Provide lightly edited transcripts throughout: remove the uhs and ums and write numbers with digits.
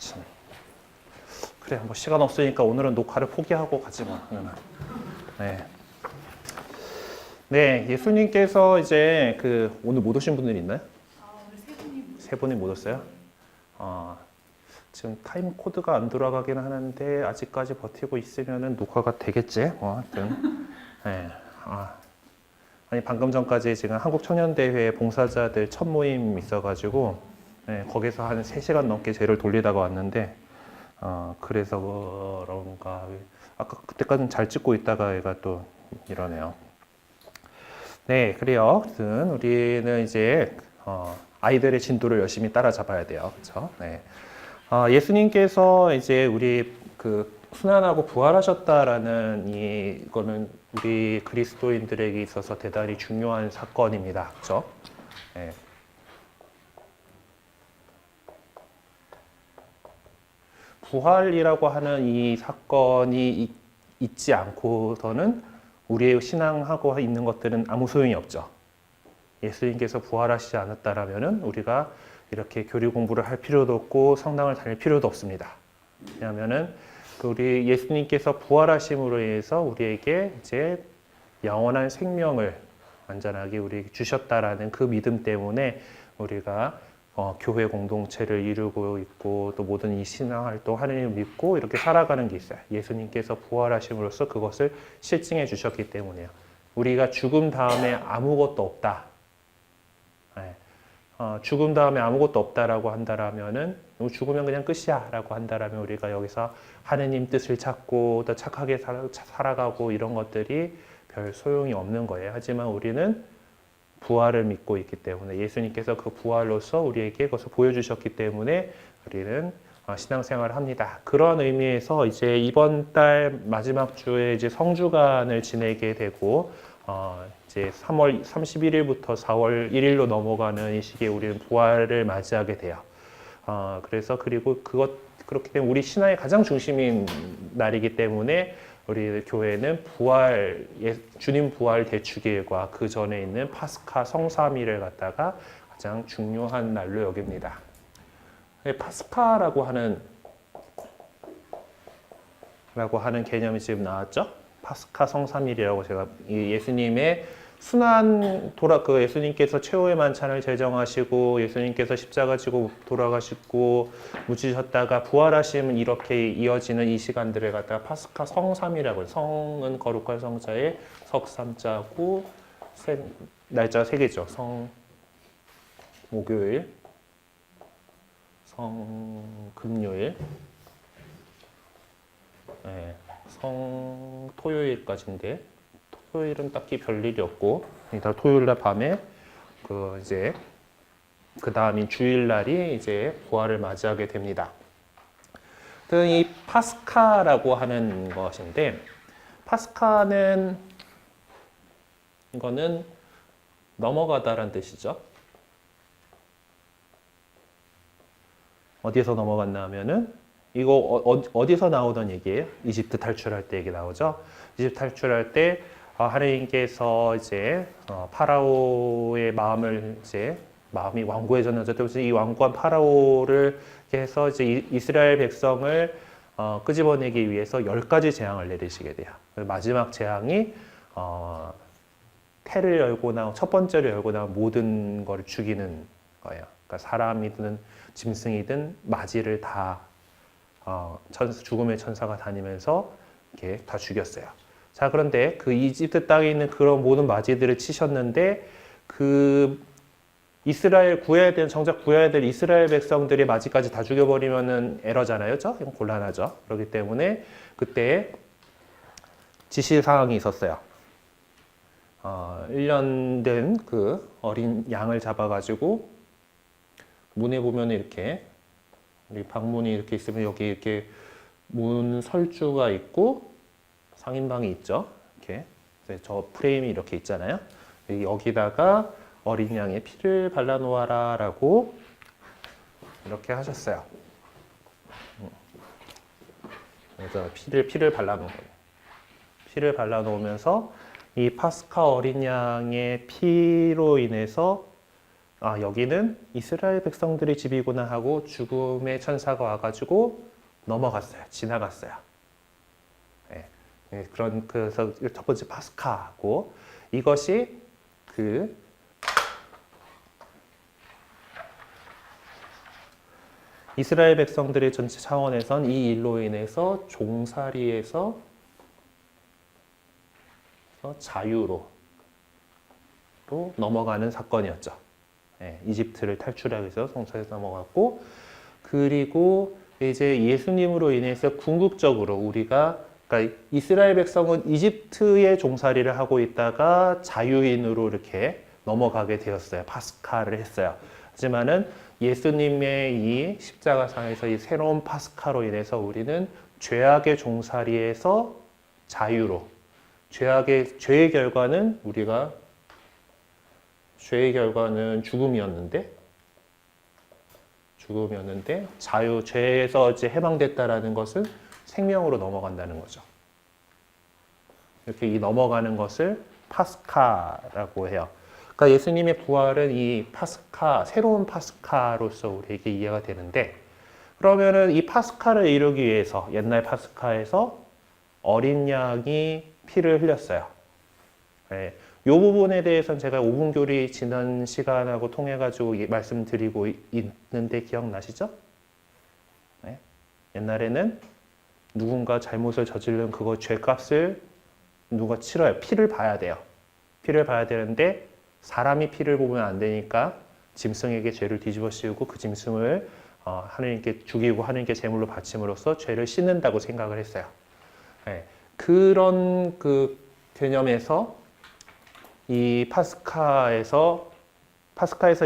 참. 그래, 뭐 시간 없으니까 오늘은 녹화를 포기하고 가지 뭐. 네. 네, 예수님께서 이제 오늘 못 오신 분들 있나요? 오늘 세 분이 못 왔어요? 지금 타임 코드가 안 돌아가긴 하는데 아직까지 버티고 있으면은 녹화가 되겠지? 하여튼. 네. 아니 방금 전까지 지금 한국청년대회 봉사자들 첫 모임 있어가지고 네, 거기서 한 3시간 넘게 쟤를 돌리다가 왔는데 그래서 그런가 아까 그때까지는 잘 찍고 있다가 얘가 또 이러네요. 네, 그래요. 아무튼 우리는 이제 아이들의 진도를 열심히 따라잡아야 돼요. 그렇죠? 네. 예수님께서 이제 우리 순환하고 부활하셨다라는 이거는 우리 그리스도인들에게 있어서 대단히 중요한 사건입니다. 그렇죠? 네. 부활이라고 하는 이 사건이 있지 않고서는 우리의 신앙하고 있는 것들은 아무 소용이 없죠. 예수님께서 부활하시지 않았다라면은 우리가 이렇게 교리 공부를 할 필요도 없고 성당을 다닐 필요도 없습니다. 왜냐하면은 우리 예수님께서 부활하심으로 인해서 우리에게 이제 영원한 생명을 완전하게 우리에게 주셨다라는 그 믿음 때문에 우리가 교회 공동체를 이루고 있고 또 모든 이 신앙활동 하느님을 믿고 이렇게 살아가는 게 있어요. 예수님께서 부활하심으로써 그것을 실증해 주셨기 때문이에요. 우리가 죽음 다음에 아무것도 없다. 네. 죽음 다음에 아무것도 없다라고 한다라면은 죽으면 그냥 끝이야 라고 한다라면 우리가 여기서 하느님 뜻을 찾고 더 착하게 살아가고 이런 것들이 별 소용이 없는 거예요. 하지만 우리는 부활을 믿고 있기 때문에 예수님께서 그 부활로서 우리에게 그것을 보여주셨기 때문에 우리는 신앙생활을 합니다. 그런 의미에서 이제 이번 달 마지막 주에 이제 성주간을 지내게 되고 이제 3월 31일부터 4월 1일로 넘어가는 이 시기에 우리는 부활을 맞이하게 돼요. 그래서 그리고 그렇기 때문에 우리 신앙의 가장 중심인 날이기 때문에 우리 교회는 주님 부활 대축일과 그 전에 있는 파스카 성삼일을 갖다가 가장 중요한 날로 여깁니다. 파스카라고 하는 개념이 지금 나왔죠? 파스카 성삼일이라고 제가 예수님의 순환 예수님께서 최후의 만찬을 제정하시고 예수님께서 십자가 지고 돌아가시고 묻히셨다가 부활하시면 이렇게 이어지는 이 시간들을 갖다가 파스카 성삼이라고 해요. 성은 거룩한 성자에 석삼자고 날짜가 3개죠. 목요일, 금요일, 네, 토요일까지인데 토요일은 딱히 별일이 없고 일단 토요일날 밤에 이제 그 다음인 주일날이 이제 부활을 맞이하게 됩니다. 이 파스카라고 하는 것인데 파스카는 이거는 넘어가다라는 뜻이죠. 어디에서 넘어갔나 하면은 이거 어디서 나오던 얘기예요? 이집트 탈출할 때 얘기 나오죠. 이집트 탈출할 때 하나님께서 이제 파라오의 마음이 완고해졌는데 이 완고한 파라오를 해서 이제 이스라엘 백성을 끄집어내기 위해서 10가지 재앙을 내리시게 돼요. 마지막 재앙이 태를 열고 첫 번째로 열고 나온 모든 걸 죽이는 거예요. 그러니까 사람이든 짐승이든 마지를 다 죽음의 천사가 다니면서 이렇게 다 죽였어요. 자, 그런데 그 이집트 땅에 있는 그런 모든 마지들을 치셨는데 정작 구해야 될 이스라엘 백성들의 마지까지 다 죽여버리면은 에러잖아요. 곤란하죠. 그렇기 때문에 그때 지시사항이 있었어요. 1년 된 그 어린 양을 잡아가지고 문에 보면 이렇게 우리 방문이 이렇게 있으면 여기 이렇게 문 설주가 있고 상인방이 있죠. 이렇게 저 프레임이 이렇게 있잖아요. 여기다가 어린 양의 피를 발라놓아라라고 이렇게 하셨어요. 그래서 피를 발라놓은 거예요. 피를 발라놓으면서 이 파스카 어린 양의 피로 인해서 아, 여기는 이스라엘 백성들의 집이구나 하고 죽음의 천사가 와가지고 넘어갔어요. 지나갔어요. 예, 그래서 첫 번째 파스카고 이것이 그 이스라엘 백성들의 전체 차원에선 이 일로 인해서 종살이에서 자유로 또 넘어가는 사건이었죠. 예, 이집트를 탈출하기 위해서 성소에서 넘어갔고, 그리고 이제 예수님으로 인해서 궁극적으로 그러니까 이스라엘 백성은 이집트의 종살이를 하고 있다가 자유인으로 이렇게 넘어가게 되었어요. 파스카를 했어요. 하지만은 예수님의 이 십자가상에서 이 새로운 파스카로 인해서 우리는 죄악의 종살이에서 자유로, 죄의 결과는 죽음이었는데 죄에서 이제 해방됐다라는 것은 생명으로 넘어간다는 거죠. 이렇게 이 넘어가는 것을 파스카라고 해요. 그러니까 예수님의 부활은 이 새로운 파스카로서 우리에게 이해가 되는데, 그러면은 이 파스카를 이루기 위해서 옛날 파스카에서 어린 양이 피를 흘렸어요. 네. 이 부분에 대해서는 제가 5분 교리 지난 시간하고 통해 가지고 말씀드리고 있는데 기억나시죠? 네. 옛날에는 누군가 잘못을 저지른 그거 죄값을 누가 치러요. 피를 봐야 돼요. 피를 봐야 되는데 사람이 피를 보면 안 되니까 짐승에게 죄를 뒤집어 씌우고 그 짐승을 하느님께 죽이고 하느님께 제물로 바침으로써 죄를 씻는다고 생각을 했어요. 네. 그런 그 개념에서 이 파스카에서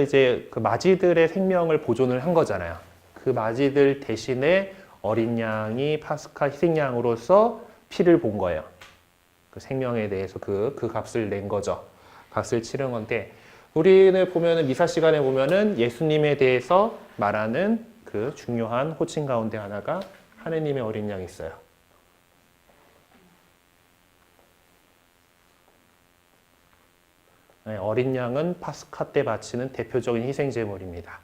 이제 그 마지들의 생명을 보존을 한 거잖아요. 그 마지들 대신에 어린 양이 파스카 희생양으로서 피를 본 거예요. 그 생명에 대해서 그 값을 낸 거죠. 값을 치른 건데, 우리는 보면은 미사 시간에 보면은 예수님에 대해서 말하는 그 중요한 호칭 가운데 하나가 하느님의 어린 양이 있어요. 네, 어린 양은 파스카 때 바치는 대표적인 희생 제물입니다.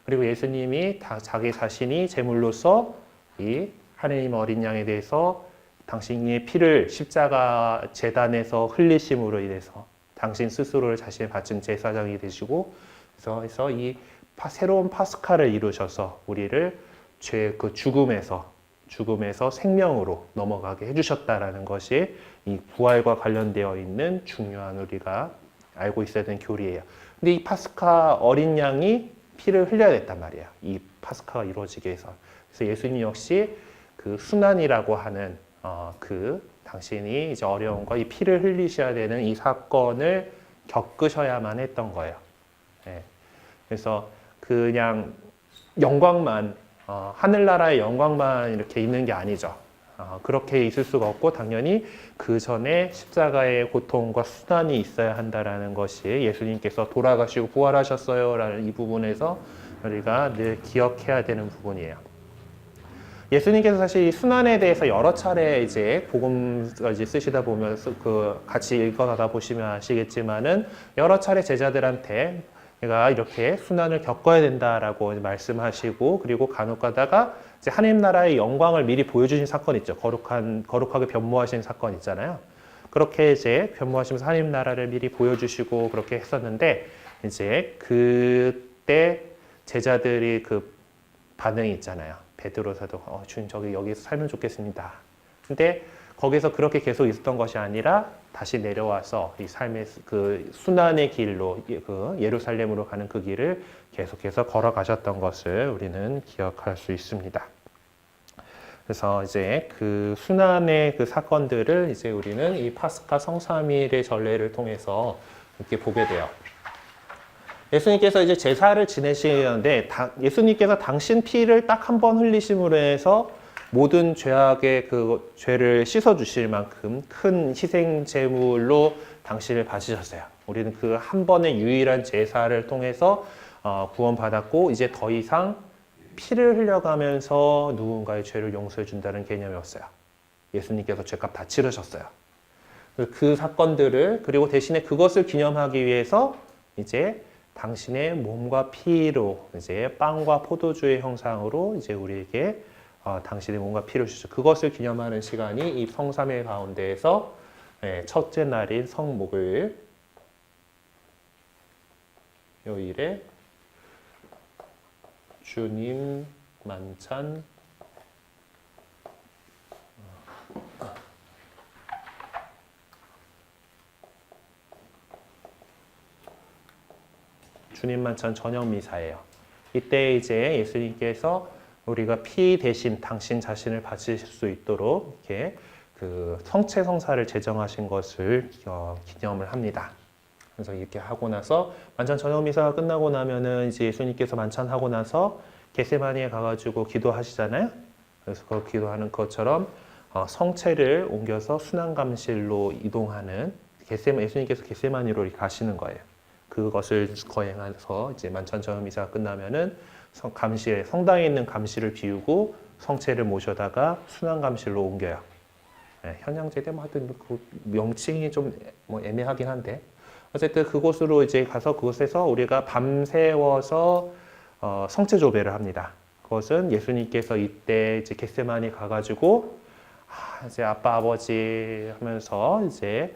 그리고 예수님이 자기 자신이 제물로서 이 하느님 어린 양에 대해서 당신의 피를 십자가 재단에서 흘리심으로 인해서 당신 스스로를 자신의 바친 제사장이 되시고, 그래서 이 새로운 파스카를 이루셔서 우리를 그 죽음에서 생명으로 넘어가게 해주셨다라는 것이 이 부활과 관련되어 있는 중요한 우리가 알고 있어야 되는 교리예요. 근데 이 파스카 어린 양이 피를 흘려야 됐단 말이에요. 이 파스카가 이루어지기 위해서. 그래서 예수님 역시 그 순환이라고 하는 당신이 이제 어려움과 이 피를 흘리셔야 되는 이 사건을 겪으셔야만 했던 거예요. 네. 그래서 그냥 영광만 하늘나라의 영광만 이렇게 있는 게 아니죠. 그렇게 있을 수가 없고 당연히 그 전에 십자가의 고통과 수단이 있어야 한다라는 것이 예수님께서 돌아가시고 부활하셨어요라는 이 부분에서 우리가 늘 기억해야 되는 부분이에요. 예수님께서 사실 이 순환에 대해서 여러 차례 이제 복음 이제 쓰시다 보면서 같이 읽어가다 보시면 아시겠지만은 여러 차례 제자들한테 내가 이렇게 순환을 겪어야 된다라고 말씀하시고, 그리고 간혹 가다가 이제 하나님 나라의 영광을 미리 보여주신 사건 있죠. 거룩하게 변모하신 사건 있잖아요. 그렇게 이제 변모하시면서 하나님 나라를 미리 보여주시고 그렇게 했었는데, 이제 그때 제자들이 그 반응이 있잖아요. 베드로 사도 주님 여기서 살면 좋겠습니다. 근데 거기서 그렇게 계속 있었던 것이 아니라 다시 내려와서 이 삶의 그 순환의 길로 그 예루살렘으로 가는 그 길을 계속해서 걸어가셨던 것을 우리는 기억할 수 있습니다. 그래서 이제 그 순환의 그 사건들을 이제 우리는 이 파스카 성삼일의 전례를 통해서 이렇게 보게 돼요. 예수님께서 이제 제사를 지내시는데 예수님께서 당신 피를 딱 한 번 흘리심으로 해서 모든 죄악의 그 죄를 씻어 주실 만큼 큰 희생 제물로 당신을 바치셨어요. 우리는 그 한 번의 유일한 제사를 통해서 구원받았고, 이제 더 이상 피를 흘려가면서 누군가의 죄를 용서해 준다는 개념이 없어요. 예수님께서 죄값 다 치르셨어요. 그 사건들을, 그리고 대신에 그것을 기념하기 위해서 이제 당신의 몸과 피로 이제 빵과 포도주의 형상으로 이제 우리에게 당신의 몸과 피를 주죠. 그것을 기념하는 시간이 이 성삼일 가운데에서 첫째 날인 성목요일 요일에 주님 만찬 주님 만찬 저녁 미사예요. 이때 이제 예수님께서 우리가 피 대신 당신 자신을 바치실 수 있도록 이렇게 그 성체 성사를 제정하신 것을 기념을 합니다. 그래서 이렇게 하고 나서 만찬 저녁 미사가 끝나고 나면은 이제 예수님께서 만찬하고 나서 겟세마니에 가가지고 기도하시잖아요. 그래서 그 기도하는 것처럼 성체를 옮겨서 순환감실로 이동하는 예수님께서 겟세마니로 가시는 거예요. 그것을 거행해서 이제 만찬 저녁 미사가 끝나면은 감실 성당에 있는 감실을 비우고 성체를 모셔다가 순환감실로 옮겨요. 현양제 때 뭐 하여튼 그 명칭이 좀 뭐 애매하긴 한데 어쨌든 그곳으로 이제 가서 그곳에서 우리가 밤새워서 성체 조배를 합니다. 그것은 예수님께서 이때 이제 겟세마니 가가지고 이제 아빠 아버지 하면서 이제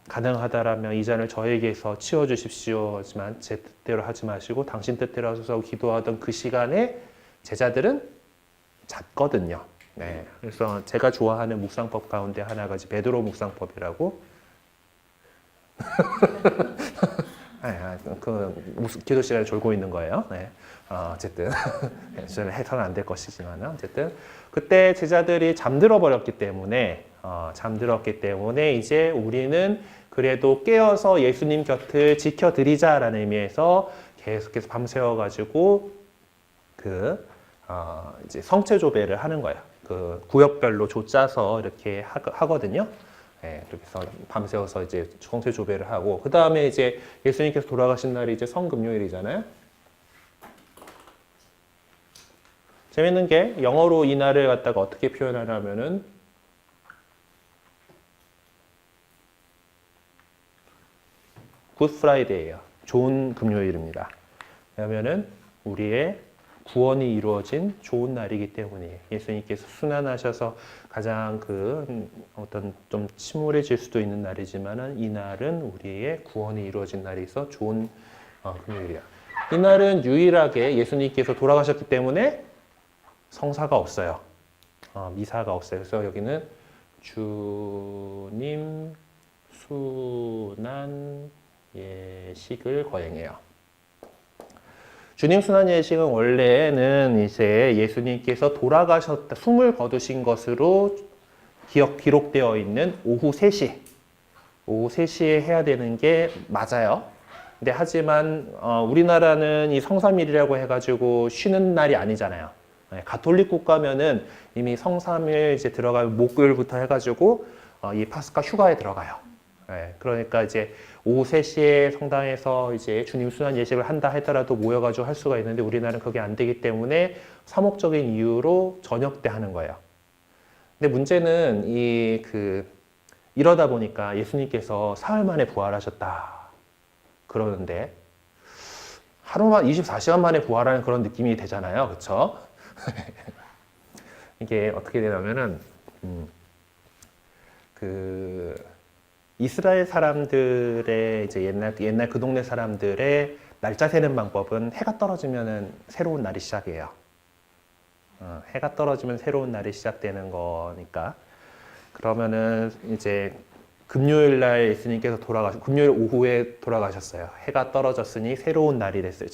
가능하다라면 이 잔을 저에게서 치워 주십시오. 하지만 제 뜻대로 하지 마시고 당신 뜻대로 하소서 기도하던 그 시간에 제자들은 잤거든요. 네. 그래서 제가 좋아하는 묵상법 가운데 하나가 베드로 묵상법이라고. 기도 시간에 졸고 있는 거예요. 네. 어쨌든 저는 해서는 안 될 것이지만 어쨌든 그때 제자들이 잠들어 버렸기 때문에 이제 우리는 그래도 깨어서 예수님 곁을 지켜드리자라는 의미에서 계속해서 밤새워 가지고 이제 성체 조배를 하는 거예요. 그 구역별로 조 짜서 이렇게 하거든요. 네, 그래서 밤새워서 이제 성체 조배를 하고 그 다음에 이제 예수님께서 돌아가신 날이 이제 성금요일이잖아요. 재밌는 게 영어로 이 날을 갖다가 어떻게 표현하냐면은 굿 프라이데이예요. 좋은 금요일입니다. 왜냐면은 우리의 구원이 이루어진 좋은 날이기 때문이에요. 예수님께서 순환하셔서 가장 어떤 좀 침울해질 수도 있는 날이지만은 이 날은 우리의 구원이 이루어진 날이 있어 좋은 금요일이야. 이 날은 유일하게 예수님께서 돌아가셨기 때문에 성사가 없어요. 미사가 없어요. 그래서 여기는 주님 순환 예식을 거행해요. 주님 순환 예식은 원래는 이제 예수님께서 돌아가셨다, 숨을 거두신 것으로 기록되어 있는 오후 3시에 해야 되는 게 맞아요. 근데 하지만 우리나라는 이 성삼일이라고 해가지고 쉬는 날이 아니잖아요. 가톨릭 국가면은 이미 성삼일 이제 들어가면 목요일부터 해가지고 이 파스카 휴가에 들어가요. 그러니까 이제 오후 3시에 성당에서 이제 주님 순환 예식을 한다 하더라도 모여가지고 할 수가 있는데 우리나라는 그게 안 되기 때문에 사목적인 이유로 저녁 때 하는 거예요. 근데 문제는 이러다 보니까 예수님께서 사흘 만에 부활하셨다 그러는데 하루만 24시간 만에 부활하는 그런 느낌이 되잖아요. 그렇죠? 이게 어떻게 되냐면은 이스라엘 사람들의 이제 옛날 그 동네 사람들의 날짜 세는 방법은 해가 떨어지면은 새로운 날이 시작이에요. 해가 떨어지면 새로운 날이 시작되는 거니까 그러면은 이제 금요일 날 예수님께서 금요일 오후에 돌아가셨어요. 해가 떨어졌으니 새로운 날이 됐어요.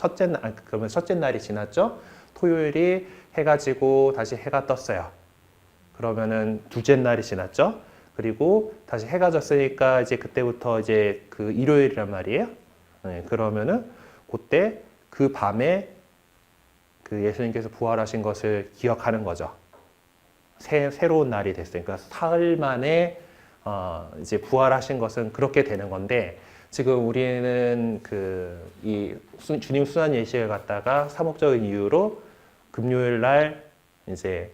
그러면 첫째 날이 지났죠. 토요일이 해가 지고 다시 해가 떴어요. 그러면은 둘째 날이 지났죠. 그리고 다시 해가 졌으니까 이제 그때부터 이제 그 일요일이란 말이에요. 네, 그러면은 그때 그 밤에 그 예수님께서 부활하신 것을 기억하는 거죠. 새로운 날이 됐어요. 그러니까 사흘 만에 이제 부활하신 것은 그렇게 되는 건데 지금 우리는 이 주님 순환 예식을 갖다가 사목적인 이유로 금요일 날 이제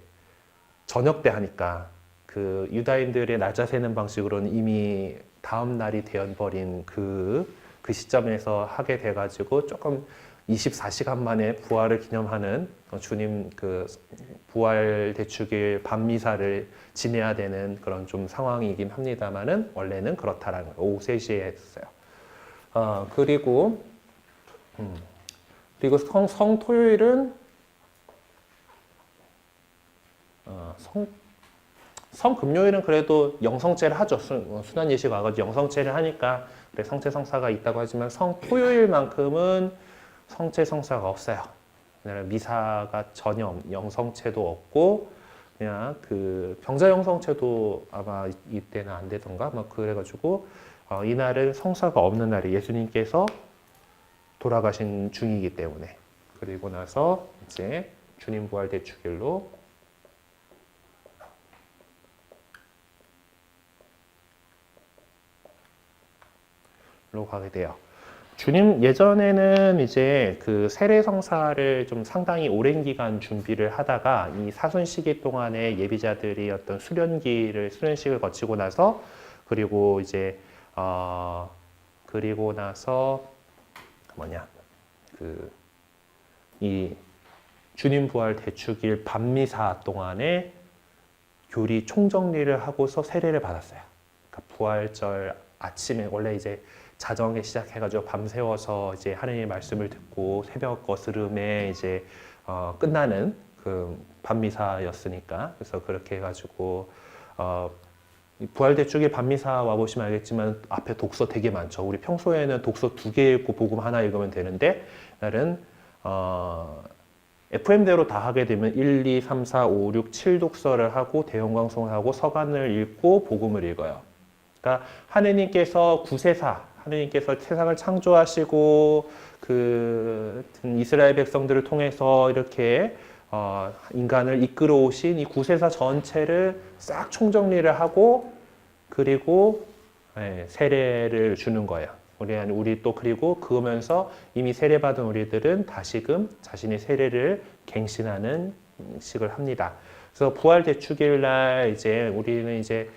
저녁 때 하니까 유다인들의 날짜 세는 방식으로는 이미 다음 날이 되어버린 그 시점에서 하게 돼가지고 조금 24시간 만에 부활을 기념하는 주님 그 부활 대축일 밤미사를 지내야 되는 그런 좀 상황이긴 합니다만은 원래는 그렇다라는 거예요. 오후 3시에 했어요. 그리고 성토요일은 성금요일은 그래도 영성제를 하죠. 순환 예식 와가지고 영성제를 하니까 그래 성체 성사가 있다고 하지만 성토요일만큼은 성체 성사가 없어요. 미사가 전혀 영성체도 없고 그냥 그 병자 영성체도 아마 이때는 안 되던가 막 그래가지고 이날은 성사가 없는 날이 예수님께서 돌아가신 중이기 때문에 그리고 나서 이제 주님 부활 대축일로 가게 돼요. 주님 예전에는 이제 그 세례 성사를 좀 상당히 오랜 기간 준비를 하다가 이 사순 시기 동안에 예비자들이 어떤 수련식을 거치고 나서 그리고 이제 그리고 나서 이 주님 부활 대축일 밤미사 동안에 교리 총정리를 하고서 세례를 받았어요. 그러니까 부활절 아침에 원래 이제 자정에 시작해가지고 밤새워서 이제 하느님의 말씀을 듣고 새벽 거스름에 이제 끝나는 그 밤미사였으니까 그래서 그렇게 해가지고 부활대축일 밤미사 와 보시면 알겠지만 앞에 독서 되게 많죠. 우리 평소에는 독서 2개 읽고 복음 하나 읽으면 되는데 날은 FM대로 다 하게 되면 1, 2, 3, 4, 5, 6, 7 독서를 하고 대형방송을 하고 서간을 읽고 복음을 읽어요. 그러니까 하느님께서 하느님께서 세상을 창조하시고 그 이스라엘 백성들을 통해서 이렇게 인간을 이끌어 오신 이 구세사 전체를 싹 총정리를 하고 그리고 세례를 주는 거예요. 우리 또 그리고 그러면서 이미 세례받은 우리들은 다시금 자신의 세례를 갱신하는 식을 합니다. 그래서 부활 대축일 날 이제 우리는 이제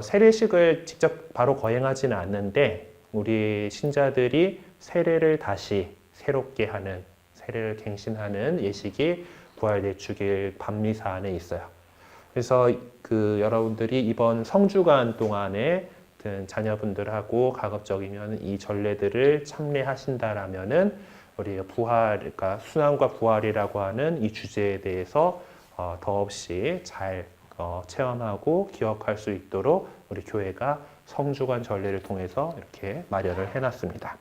세례식을 직접 바로 거행하지는 않는데 우리 신자들이 세례를 다시 새롭게 하는 세례를 갱신하는 예식이 부활 대축일 밤미사 안에 있어요. 그래서 그 여러분들이 이번 성주간 동안에 자녀분들하고 가급적이면 이 전례들을 참례하신다라면은 우리 부활, 그러니까 순환과 부활이라고 하는 이 주제에 대해서 더없이 잘 체험하고 기억할 수 있도록 우리 교회가 성주간 전례를 통해서 이렇게 마련을 해놨습니다.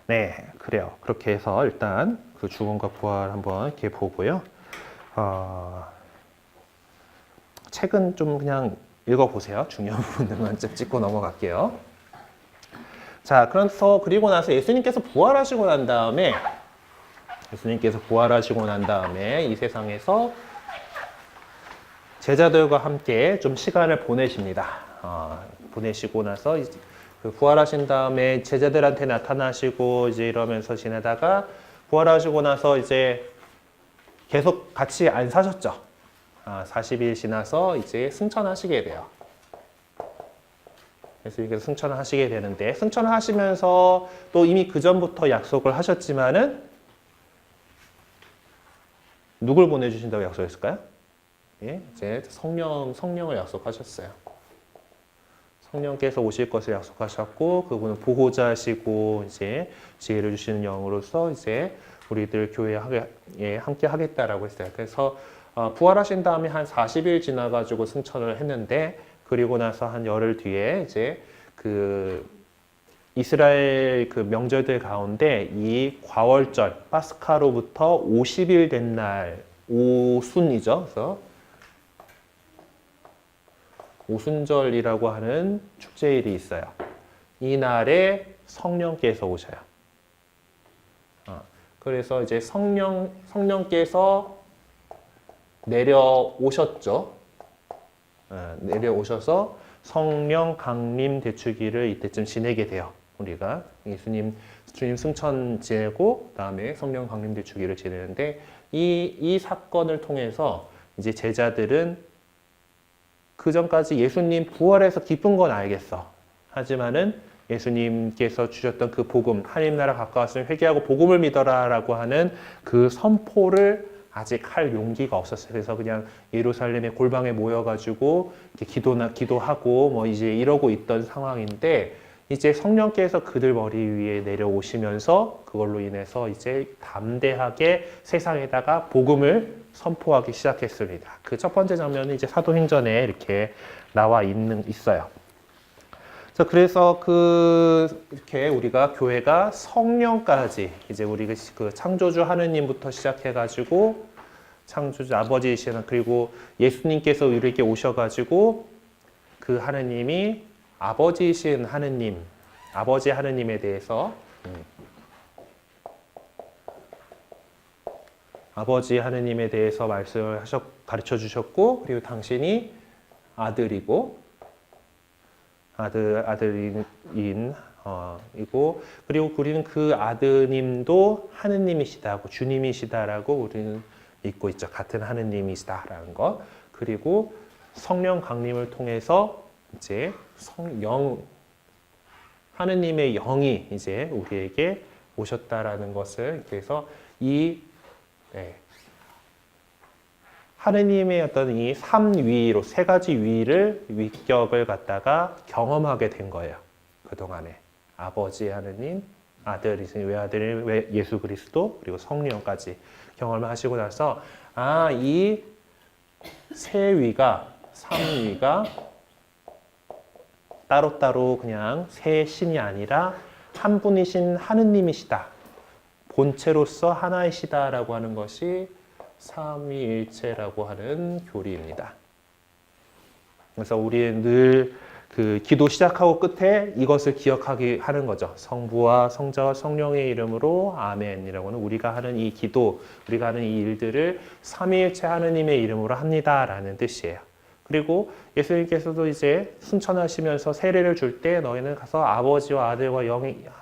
네, 그래요. 그렇게 해서 일단 그 죽음과 부활 한번 이렇게 보고요. 책은 좀 그냥 읽어보세요. 중요한 부분들만 좀 찍고 넘어갈게요. 자, 그리고 나서 예수님께서 부활하시고 난 다음에 이 세상에서 제자들과 함께 좀 시간을 보내십니다. 보내시고 나서 이제 그 부활하신 다음에 제자들한테 나타나시고 이제 이러면서 지내다가 부활하시고 나서 이제 계속 같이 안 사셨죠. 40일 지나서 이제 승천하시게 돼요. 예수님께서 승천을 하시게 되는데 승천을 하시면서 또 이미 그 전부터 약속을 하셨지만은 누굴 보내주신다고 약속했을까요? 예, 이제 성령을 약속하셨어요. 성령께서 오실 것을 약속하셨고 그분은 보호자시고 이제 지혜를 주시는 영으로서 이제 우리들 교회에 함께 하겠다라고 했어요. 그래서 부활하신 다음에 한 40일 지나가지고 승천을 했는데 그리고 나서 한 열흘 뒤에 이제 그 이스라엘 그 명절들 가운데 이 과월절 파스카로부터 50일 된 날 오순이죠. 그래서 오순절이라고 하는 축제일이 있어요. 이 날에 성령께서 오셔요. 그래서 이제 성령께서 내려오셨죠. 내려오셔서 성령 강림 대축일을 이때쯤 지내게 돼요. 우리가 주님 승천 지내고 그다음에 성령 강림 대축일을 지내는데 이 사건을 통해서 이제 제자들은 그 전까지 예수님 부활해서 기쁜 건 알겠어. 하지만은 예수님께서 주셨던 그 복음, 하나님 나라 가까웠으면 회개하고 복음을 믿어라라고 하는 그 선포를 아직 할 용기가 없었어요. 그래서 그냥 예루살렘의 골방에 모여가지고 이렇게 기도하고 뭐 이제 이러고 있던 상황인데 이제 성령께서 그들 머리 위에 내려오시면서 그걸로 인해서 이제 담대하게 세상에다가 복음을 선포하기 시작했습니다. 그 첫 번째 장면은 이제 사도행전에 이렇게 나와 있어요. 그래서 이렇게 우리가 교회가 성령까지 이제 우리 그 창조주 하느님부터 시작해가지고 창조주 아버지이시는 그리고 예수님께서 우리에게 오셔가지고 그 하느님이 아버지이신 하느님, 아버지 하느님에 대해서 아버지 하느님에 대해서 말씀을 가르쳐 주셨고 그리고 당신이 아들이고 이고 그리고 우리는 그 아드님도 하느님이시다고 주님이시다라고 우리는 믿고 있죠. 같은 하느님이시다라는 것. 그리고 성령 강림을 통해서 이제 하느님의 영이 이제 우리에게 오셨다라는 것을 그래서 하느님의 어떤 이 삼위로 세 가지 위격을 갖다가 경험하게 된 거예요. 그동안에 아버지 하느님, 아들이신 외아들인 예수 그리스도 그리고 성령까지 경험을 하시고 나서 이 세 위가 삼위가 따로따로 그냥 세 신이 아니라 한 분이신 하느님이시다. 본체로서 하나이시다라고 하는 것이 삼위일체라고 하는 교리입니다. 그래서 우리는 늘 그 기도 시작하고 끝에 이것을 기억하게 하는 거죠. 성부와 성자와 성령의 이름으로 아멘이라고 하는 우리가 하는 이 기도, 우리가 하는 이 일들을 삼위일체 하느님의 이름으로 합니다라는 뜻이에요. 그리고 예수님께서도 이제 순천하시면서 세례를 줄 때 너희는 가서 아버지와 아들과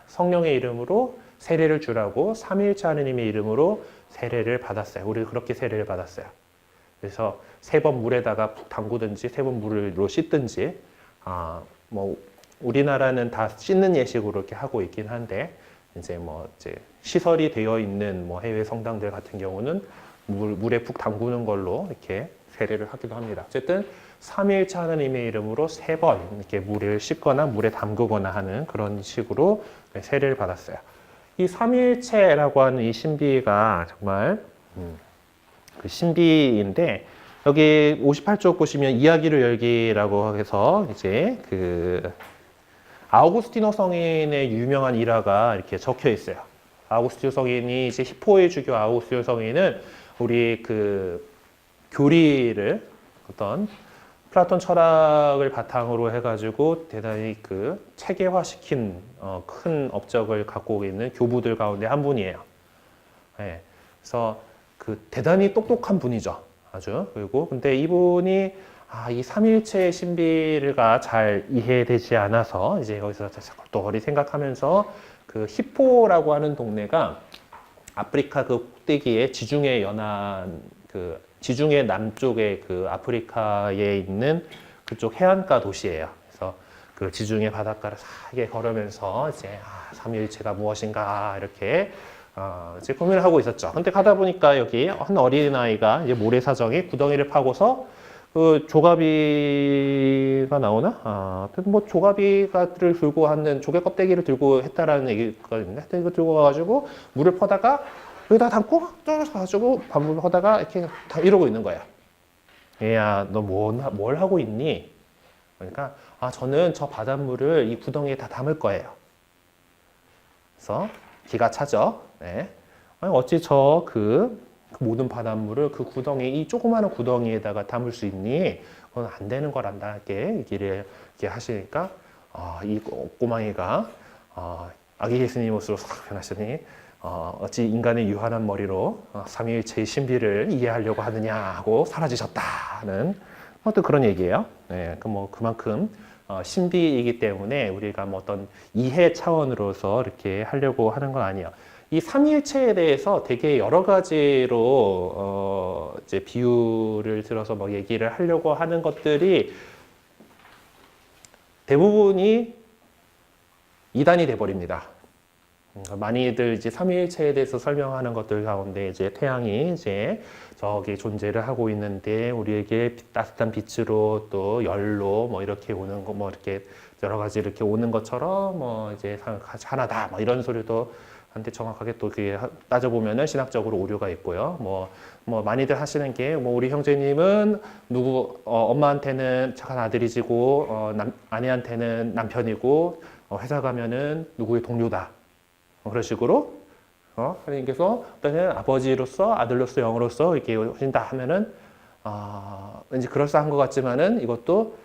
성령의 이름으로 세례를 주라고 삼위일체 하느님의 이름으로 세례를 받았어요. 우리 그렇게 세례를 받았어요. 그래서 3번 물에다가 푹 담그든지 3번 물로 씻든지 뭐 우리나라는 다 씻는 예식으로 이렇게 하고 있긴 한데 이제 시설이 되어 있는 해외 성당들 같은 경우는 물에 푹 담그는 걸로 이렇게 세례를 하기도 합니다. 어쨌든 삼위일체 하나님의 이름으로 3번 이렇게 물을 씻거나 물에 담그거나 하는 그런 식으로 세례를 받았어요. 이 삼위일체라고 하는 이 신비가 정말 그 신비인데 여기 58쪽 보시면 이야기를 열기라고 해서 이제 그 아우구스티노 성인의 유명한 일화가 이렇게 적혀 있어요. 아우구스티노 성인이 이제 히포의 주교 아우구스티노 성인은 우리 그 교리를 어떤 플라톤 철학을 바탕으로 해가지고 대단히 그 체계화시킨 큰 업적을 갖고 있는 교부들 가운데 한 분이에요. 네. 그래서 그 대단히 똑똑한 분이죠. 아주. 그리고 근데 이분이 이 삼위일체의 신비가 잘 이해되지 않아서 이제 여기서 똘똘히 생각하면서 그 히포라고 하는 동네가 아프리카 그 꼭대기에 지중해 연안 그 지중해 남쪽의 그 아프리카에 있는 그쪽 해안가 도시예요. 그래서 그 지중해 바닷가를 사게 걸으면서 이제 삼위일체가 무엇인가 이렇게 이제 고민을 하고 있었죠. 근데 가다 보니까 여기 한 어린아이가 이제 모래사정에 구덩이를 파고서 그 조가비가 나오나? 조가비를 들고 하는 조개 껍데기를 들고 했다라는 얘기가 있는데 이거 들고 가가지고 물을 퍼다가 여기다 담고 또 가지고 반복을 하다가 이렇게 이러고 있는 거야. 얘야, 너 뭘 하고 있니? 그러니까 저는 저 바닷물을 이 구덩이에 다 담을 거예요. 그래서 기가 차죠. 네. 어찌 그 모든 바닷물을 그 구덩이 이 조그마한 구덩이에다가 담을 수 있니? 그건 안 되는 거란다. 이렇게 하시니까 이 꼬망이가 아기 예수님 옷으로 싹 변하시니. 어찌 인간의 유한한 머리로 삼위일체의 신비를 이해하려고 하느냐 하고 사라지셨다는 또 그런 얘기예요. 네, 그만큼 신비이기 때문에 우리가 어떤 이해 차원으로서 이렇게 하려고 하는 건 아니에요. 이 삼위일체에 대해서 되게 여러 가지로 이제 비유를 들어서 얘기를 하려고 하는 것들이 대부분이 이단이 돼버립니다. 많이들 이제 삼위일체에 대해서 설명하는 것들 가운데 이제 태양이 이제 저기 존재를 하고 있는데 우리에게 따뜻한 빛으로 또 열로 뭐 이렇게 오는 거 뭐 이렇게 여러 가지 이렇게 오는 것처럼 뭐 이제 하나다 뭐 이런 소리도 한데 정확하게 또 그게 따져보면은 신학적으로 오류가 있고요. 뭐 많이들 하시는 게 뭐 우리 형제님은 누구 엄마한테는 착한 아들이지고 아내한테는 남편이고 회사 가면은 누구의 동료다. 그런 식으로 하나님께서 어떤 아버지로서 아들로서 영으로서 이렇게 오신다 하면은 왠지 그럴싸한 것 같지만은 이것도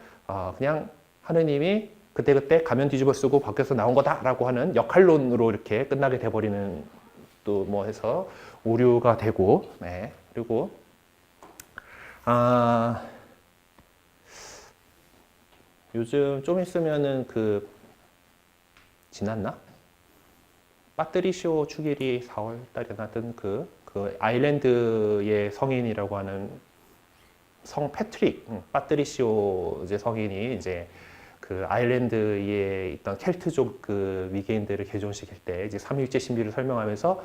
그냥 하느님이 그때그때 가면 뒤집어 쓰고 밖에서 나온 거다라고 하는 역할론으로 이렇게 끝나게 돼버리는 또 뭐 해서 오류가 되고 네. 그리고 요즘 좀 있으면은 지났나? 빠뜨리쇼 축일이 4월 달에 나던 그 아일랜드의 성인이라고 하는 성 패트릭 빠뜨리쇼 이제 성인이 이제 그 아일랜드에 있던 켈트족 그 위개인들을 개종시킬 때 이제 삼위일체 신비를 설명하면서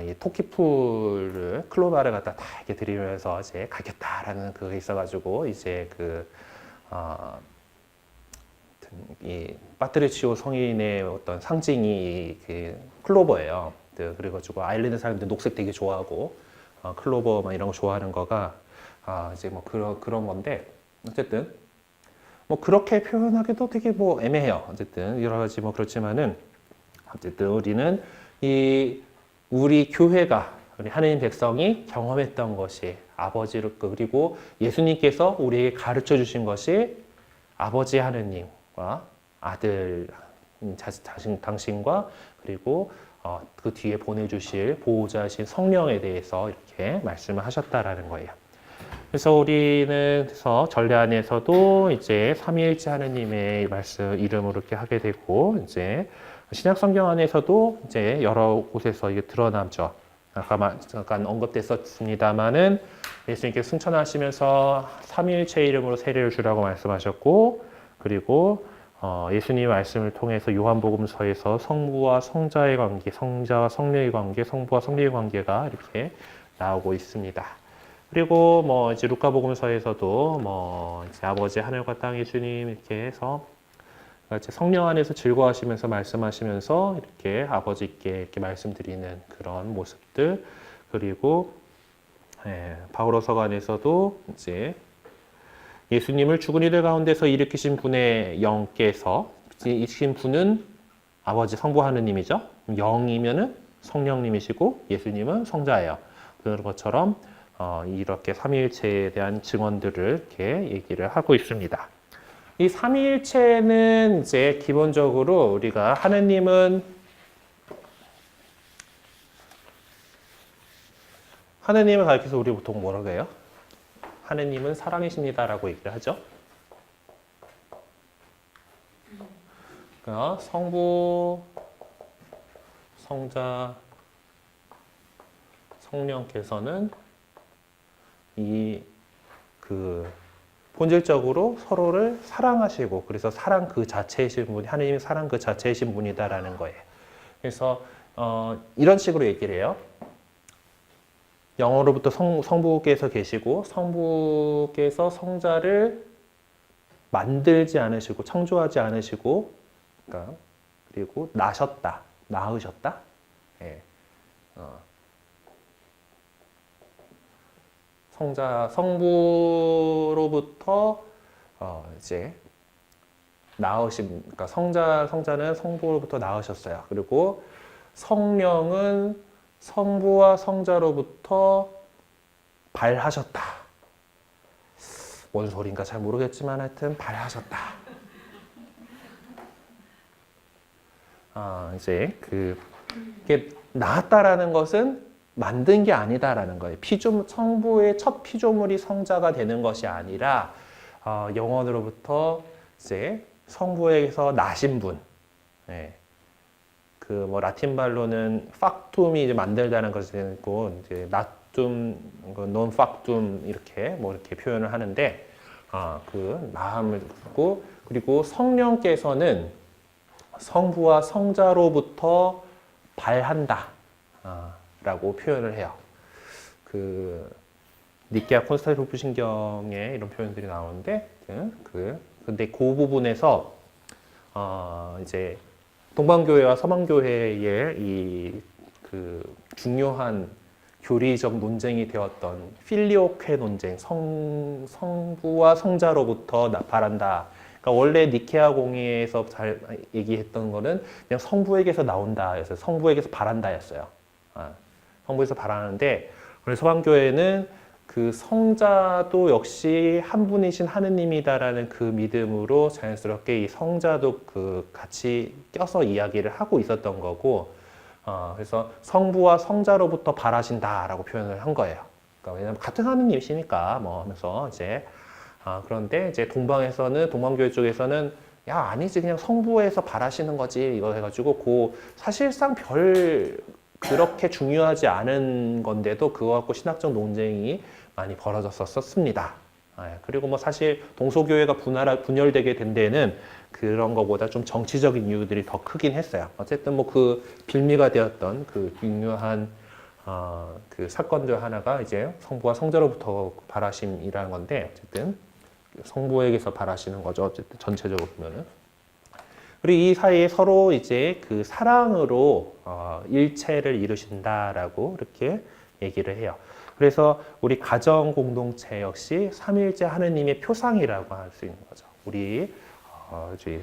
이 토끼풀을 클로바를 갖다 다 이렇게 들이면서 이제 가겠다라는 그게 있어가지고 이제 이 파트리치오 성인의 어떤 상징이 그 클로버예요. 그래가지고 아일랜드 사람들 녹색 되게 좋아하고 클로버 막 이런 거 좋아하는 거가 이제 뭐 그런 건데 어쨌든 뭐 그렇게 표현하기도 되게 뭐 애매해요. 어쨌든 여러 가지 뭐 그렇지만은 어쨌든 우리는 우리 교회가 우리 하느님 백성이 경험했던 것이 아버지로 그리고 예수님께서 우리에게 가르쳐 주신 것이 아버지 하느님과 아들 당신과 그리고 그 뒤에 보내주실 보호자신 성령에 대해서 이렇게 말씀을 하셨다라는 거예요. 그래서 우리는 전례 안에서도 이제 삼위일체 하느님의 말씀 이름으로 이렇게 하게 되고 이제 신약 성경 안에서도 이제 여러 곳에서 이게 드러나죠. 아까 잠깐 언급됐었습니다만은 예수님께 승천하시면서 삼위일체 이름으로 세례를 주라고 말씀하셨고 그리고 예수님의 말씀을 통해서 요한복음서에서 성부와 성자의 관계, 성자와 성령의 관계, 성부와 성령의 관계가 이렇게 나오고 있습니다. 그리고 뭐 이제 루카복음서에서도 뭐 이제 아버지 하늘과 땅의 주님 이렇게 해서 성령 안에서 즐거워하시면서 말씀하시면서 이렇게 아버지께 이렇게 말씀드리는 그런 모습들 그리고 바오로서 안에서도 이제 예수님을 죽은 이들 가운데서 일으키신 분의 영께서 이신 분은 아버지 성부 하느님이죠. 영이면은 성령님이시고 예수님은 성자예요. 그런 것처럼 이렇게 삼위일체에 대한 증언들을 이렇게 얘기를 하고 있습니다. 이 삼위일체는 이제 기본적으로 우리가 하느님을 가리켜서 우리 보통 뭐라고 해요? 하느님은 사랑이십니다라고 얘기를 하죠. 그러니까 성부, 성자, 성령께서는 본질적으로 서로를 사랑하시고 그래서 사랑 그 자체이신 분이 하느님이 사랑 그 자체이신 분이다라는 거예요. 그래서 이런 식으로 얘기를 해요. 영어로부터 성부께서 계시고 성부께서 성자를 만들지 않으시고 창조하지 않으시고 그러니까 그리고 낳으셨다. 예. 성부로부터 이제 그러니까 성자는 성부로부터 낳으셨어요. 그리고 성령은 성부와 성자로부터 발하셨다. 뭔 소린가 잘 모르겠지만 하여튼 발하셨다. 이제 이게 낳았다라는 것은 만든 게 아니다라는 거예요. 성부의 첫 피조물이 성자가 되는 것이 아니라 영원으로부터 이제 성부에게서 나신 분. 예. 뭐 라틴 말로는 factum이 이제 만들다는 것이고 이제 natum, non factum 이렇게 뭐 이렇게 표현을 하는데 그 마음을 듣고 그리고 성령께서는 성부와 성자로부터 발한다 라고 표현을 해요. 그 니케아 콘스탄티노플 신경에 이런 표현들이 나오는데 근데 그 부분에서 이제 동방교회와 서방교회의 이 그 중요한 교리적 논쟁이 되었던 필리오케 논쟁, 성부와 성자로부터 발한다. 그러니까 원래 니케아 공의에서 잘 얘기했던 거는 그냥 성부에게서 나온다. 그래서 성부에게서 발한다였어요. 성부에서 발하는데 우리 서방교회는 그 성자도 역시 한 분이신 하느님이다라는 그 믿음으로 자연스럽게 이 성자도 그 같이 껴서 이야기를 하고 있었던 거고, 그래서 성부와 성자로부터 발하신다라고 표현을 한 거예요. 그러니까 왜냐면 같은 하느님이시니까 뭐 하면서 이제 그런데 이제 동방교회 쪽에서는 야 아니지 그냥 성부에서 발하시는 거지 이거 해가지고 그 사실상 별 그렇게 중요하지 않은 건데도 그거 갖고 신학적 논쟁이 많이 벌어졌었습니다. 그리고 뭐 사실 동서교회가 분열되게 된 데는 그런 거보다 좀 정치적인 이유들이 더 크긴 했어요. 어쨌든 뭐 그 빌미가 되었던 그 중요한 그 사건들 하나가 이제 성부와 성자로부터 발하심이라는 건데 어쨌든 성부에게서 발하시는 거죠. 어쨌든 전체적으로 보면은. 그리고 이 사이에 서로 이제 그 사랑으로 일체를 이루신다라고 이렇게 얘기를 해요. 그래서 우리 가정 공동체 역시 삼위일체 하느님의 표상이라고 할 수 있는 거죠. 우리 이제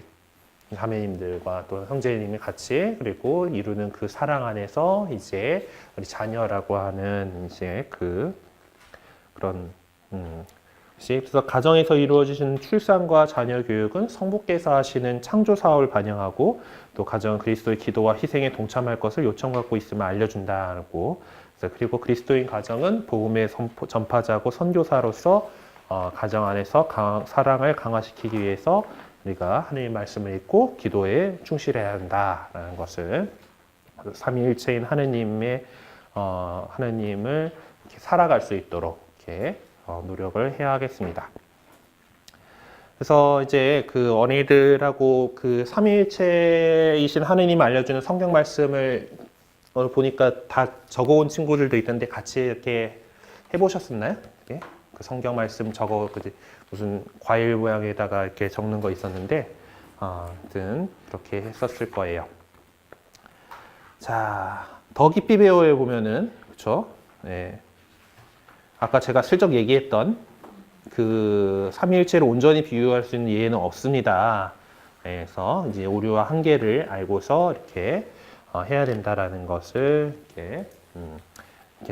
자매님들과 또 형제님이 같이 그리고 이루는 그 사랑 안에서 이제 우리 자녀라고 하는 이제 그런 그래서 가정에서 이루어지는 출산과 자녀 교육은 성부께서 하시는 창조 사업을 반영하고 또 가정은 그리스도의 기도와 희생에 동참할 것을 요청받고 있음을 알려준다고. 그리고 그리스도인 가정은 복음의 전파자고 선교사로서 가정 안에서 사랑을 강화시키기 위해서 우리가 하나님의 말씀을 읽고 기도에 충실해야 한다라는 것을 삼위일체인 하느님을 이렇게 살아갈 수 있도록 이렇게 노력을 해야 하겠습니다. 그래서 이제 그 어린이들하고 그 삼위일체이신 하느님 알려주는 성경 말씀을 보니까 다 적어온 친구들도 있던데 같이 이렇게 해보셨었나요? 이렇게? 그 성경 말씀 무슨 과일 모양에다가 이렇게 적는 거 있었는데, 아무튼 그렇게 했었을 거예요. 자, 더 깊이 배워에 보면은, 그쵸? 네. 아까 제가 슬쩍 얘기했던 그 삼위일체를 온전히 비유할 수 있는 예는 없습니다. 그래서 이제 오류와 한계를 알고서 이렇게 해야 된다라는 것을 이렇게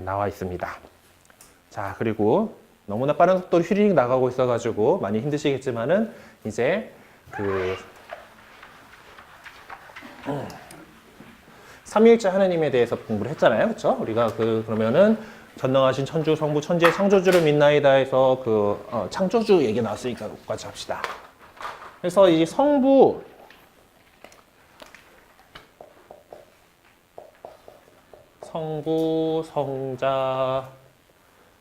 나와 있습니다. 자, 그리고 너무나 빠른 속도로 휘리릭 나가고 있어가지고 많이 힘드시겠지만은 이제 삼위일체 하나님에 대해서 공부를 했잖아요, 그렇죠? 우리가 그러면은 전능하신 천주, 성부, 천지의 창조주를 믿나이다 해서 창조주 얘기 나왔으니까 같이 합시다. 그래서 이 성부, 성자,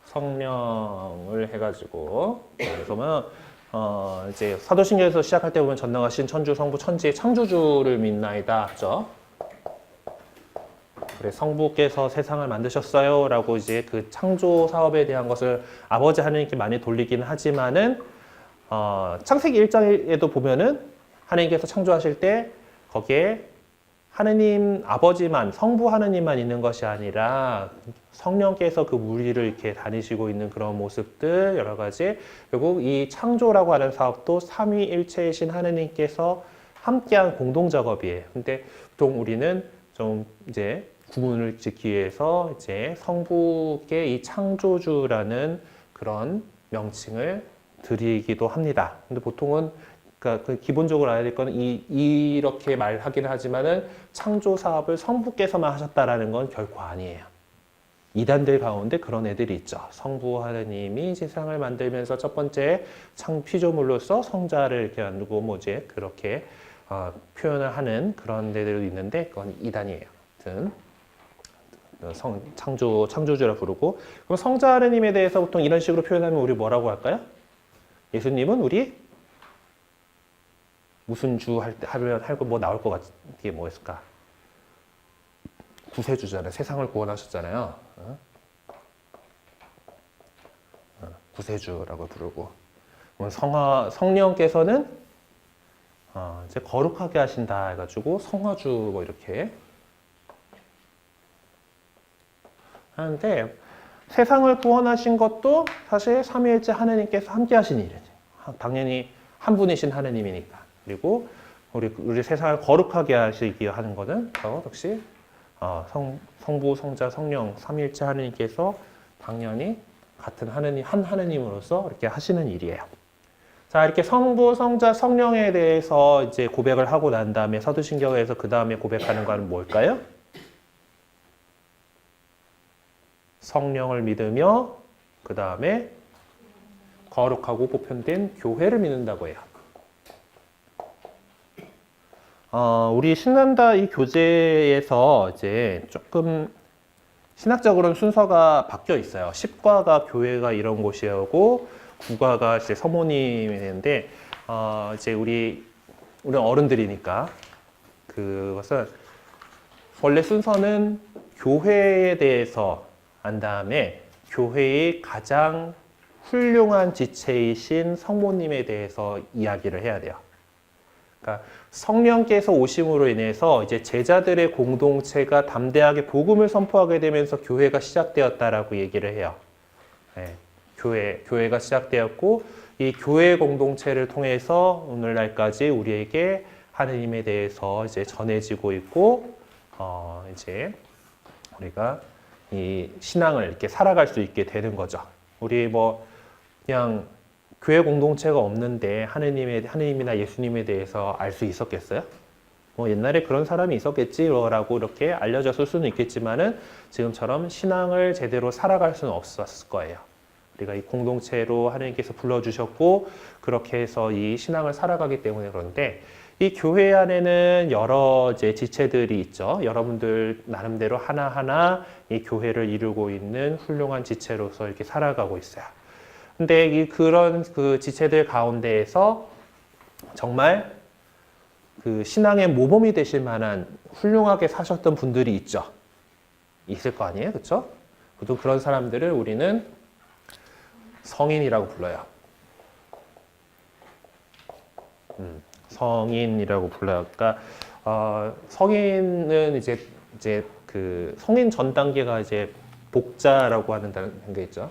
성령을 해가지고 그러면 이제 사도신경에서 시작할 때 보면 전능하신 천주, 성부, 천지의 창조주를 믿나이다 하죠. 그래 성부께서 세상을 만드셨어요 라고 이제 그 창조 사업에 대한 것을 아버지 하나님께 많이 돌리긴 하지만은 창세기 1장에도 보면은 하나님께서 창조하실 때 거기에 하느님 아버지만 성부 하느님만 있는 것이 아니라 성령께서 그 무리를 이렇게 다니시고 있는 그런 모습들 여러 가지, 결국 이 창조라고 하는 사업도 삼위일체이신 하느님께서 함께한 공동 작업이에요. 근데 보통 우리는 좀 이제 구분을 짓기 위해서 이제 성부께 이 창조주라는 그런 명칭을 드리기도 합니다. 근데 보통은 그러니까 기본적으로 알아야 될 거는 이렇게 말하기는 하지만은 창조 사업을 성부께서만 하셨다라는 건 결코 아니에요. 이단들 가운데 그런 애들이 있죠. 성부 하느님이 세상을 만들면서 첫 번째 피조물로서 성자를 이렇게 만들고 뭐지 그렇게 표현을 하는 그런 데들도 있는데 그건 이단이에요. 아무튼 창조주라 부르고, 그럼 성자 하느님에 대해서 보통 이런 식으로 표현하면 우리 뭐라고 할까요? 예수님은 우리 무슨 주 할 때 하면 할거 뭐 나올 것 같은 게 뭐였을까? 구세주잖아요. 세상을 구원하셨잖아요. 구세주라고 부르고. 성령께서는 이제 거룩하게 하신다 해가지고 성화주 뭐 이렇게 하는데, 세상을 구원하신 것도 사실 삼위일체 하나님께서 함께 하신 일이죠. 당연히 한 분이신 하나님이니까. 그리고 우리 세상을 거룩하게 하시기 하는 것은 역시 성부, 성자, 성령 삼위일체 하나님께서 당연히 같은 하나님, 한 하나님으로서 이렇게 하시는 일이에요. 자, 이렇게 성부, 성자, 성령에 대해서 이제 고백을 하고 난 다음에 사도신경에서 그 다음에 고백하는 것은 뭘까요? 성령을 믿으며 그 다음에 거룩하고 보편된 교회를 믿는다고 해요. 우리 신난다 이 교재에서 이제 조금 신학적으로는 순서가 바뀌어 있어요. 10과가 교회가 이런 곳이고 9과가 이제 서모님이 되는데, 이제 우리 어른들이니까 그것은 원래 순서는 교회에 대해서 한 다음에 교회의 가장 훌륭한 지체이신 성모님에 대해서 이야기를 해야 돼요. 그러니까 성령께서 오심으로 인해서 이제 제자들의 공동체가 담대하게 복음을 선포하게 되면서 교회가 시작되었다라고 얘기를 해요. 네, 교회가 시작되었고, 이 교회 공동체를 통해서 오늘날까지 우리에게 하느님에 대해서 이제 전해지고 있고, 이제 우리가 이 신앙을 이렇게 살아갈 수 있게 되는 거죠. 우리 뭐 그냥 교회 공동체가 없는데 하느님이나 예수님에 대해서 알 수 있었겠어요? 뭐 옛날에 그런 사람이 있었겠지라고 이렇게 알려졌을 수는 있겠지만은 지금처럼 신앙을 제대로 살아갈 수는 없었을 거예요. 우리가 이 공동체로 하느님께서 불러주셨고 그렇게 해서 이 신앙을 살아가기 때문에. 그런데 이 교회 안에는 여러 이제 지체들이 있죠. 여러분들 나름대로 하나하나 이 교회를 이루고 있는 훌륭한 지체로서 이렇게 살아가고 있어요. 근데 그런 그 지체들 가운데에서 정말 그 신앙의 모범이 되실 만한 훌륭하게 사셨던 분들이 있죠. 있을 거 아니에요? 그렇죠? 또 그런 사람들을 우리는 성인이라고 불러요. 성인이라고 불러요. 그러니까 성인은 이제 그 성인 전 단계가 이제 복자라고 하는 게 있죠.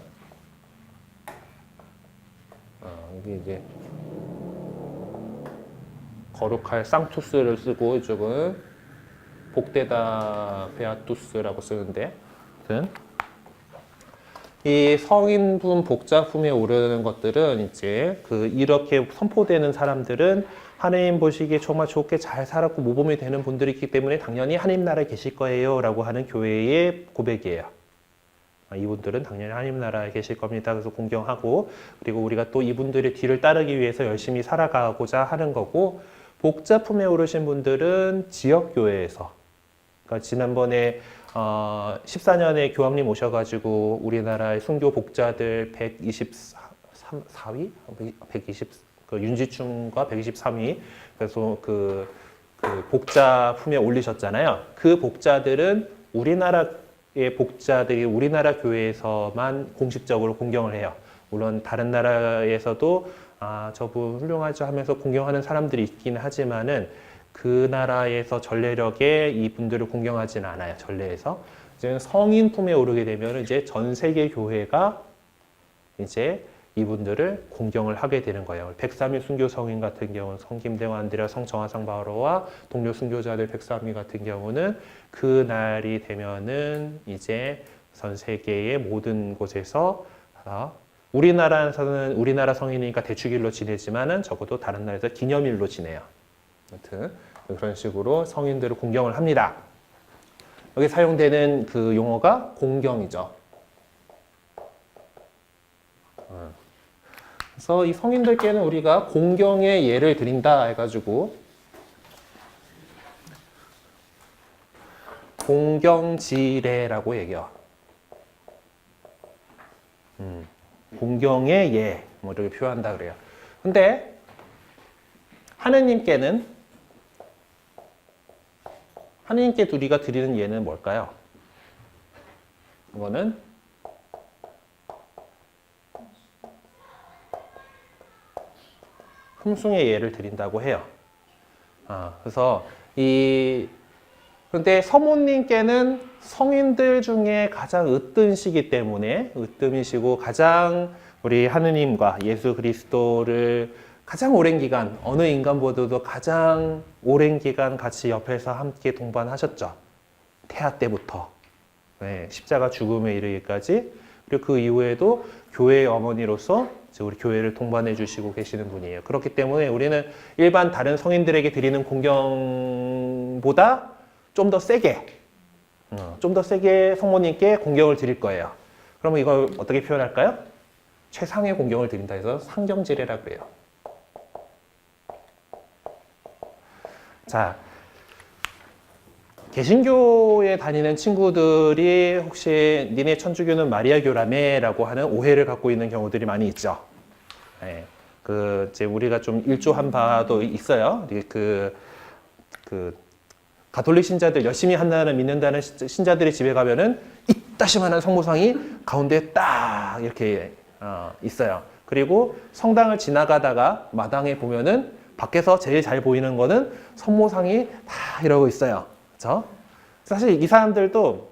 이게 이제 거룩할 상투스를 쓰고 이쪽은 복되다 베아투스라고 쓰는데, 아무튼 이 성인품 복자품에 오르는 것들은 이제 이렇게 선포되는 사람들은 하나님 보시기에 정말 좋게 잘 살았고 모범이 되는 분들이기 때문에 당연히 하나님 나라에 계실 거예요라고 하는 교회의 고백이에요. 이분들은 당연히 하나님 나라에 계실 겁니다. 그래서 공경하고, 그리고 우리가 또 이분들의 뒤를 따르기 위해서 열심히 살아가고자 하는 거고, 복자품에 오르신 분들은 지역교회에서, 그러니까 지난번에 14년에 교황님 오셔가지고 우리나라의 순교 복자들 124위? 120, 윤지충과 123위, 그래서 그 복자품에 올리셨잖아요. 그 복자들은 우리나라의 복자들이 우리나라 교회에서만 공식적으로 공경을 해요. 물론 다른 나라에서도 저분 훌륭하죠 하면서 공경하는 사람들이 있긴 하지만은 그 나라에서 전례력에 이분들을 공경하지는 않아요. 전례에서. 이제 성인 품에 오르게 되면 이제 전 세계 교회가 이제 이분들을 공경을 하게 되는 거예요. 103위 순교 성인 같은 경우는 성 김대환 안드레아, 성 정하상 바오로와 동료 순교자들 103위 같은 경우는 그 날이 되면은 이제 전 세계의 모든 곳에서 우리나라에서는 우리나라 성인이니까 대축일로 지내지만은 적어도 다른 나라에서 기념일로 지내요. 아무튼 그런 식으로 성인들을 공경을 합니다. 여기 사용되는 그 용어가 공경이죠. 그래서 이 성인들께는 우리가 공경의 예를 드린다 해가지고 공경지례라고 얘기해요. 공경의 예, 뭐 이렇게 표현한다 그래요. 근데 하느님께 우리가 드리는 예는 뭘까요? 이거는 흠숭의 예를 드린다고 해요. 그래서 그런데 서모님께는 성인들 중에 가장 으뜸이시기 때문에 으뜸이시고 가장 우리 하느님과 예수 그리스도를 가장 오랜 기간, 어느 인간보다도 가장 오랜 기간 같이 옆에서 함께 동반하셨죠. 태아 때부터 네, 십자가 죽음에 이르기까지. 그리고 그 이후에도 교회의 어머니로서 이제 우리 교회를 동반해 주시고 계시는 분이에요. 그렇기 때문에 우리는 일반 다른 성인들에게 드리는 공경보다 좀 더 세게 성모님께 공경을 드릴 거예요. 그러면 이걸 어떻게 표현할까요? 최상의 공경을 드린다 해서 상경지례라고 해요. 자, 개신교에 다니는 친구들이 혹시 니네 천주교는 마리아교라며 라고 하는 오해를 갖고 있는 경우들이 많이 있죠. 네, 이제 우리가 좀 일조한 바도 있어요. 가톨릭 신자들, 열심히 한다는 믿는다는 신자들이 집에 가면은 이따시만한 성모상이 가운데 딱 이렇게 있어요. 그리고 성당을 지나가다가 마당에 보면은 밖에서 제일 잘 보이는 거는 성모상이 다 이러고 있어요. 그렇죠? 사실 이 사람들도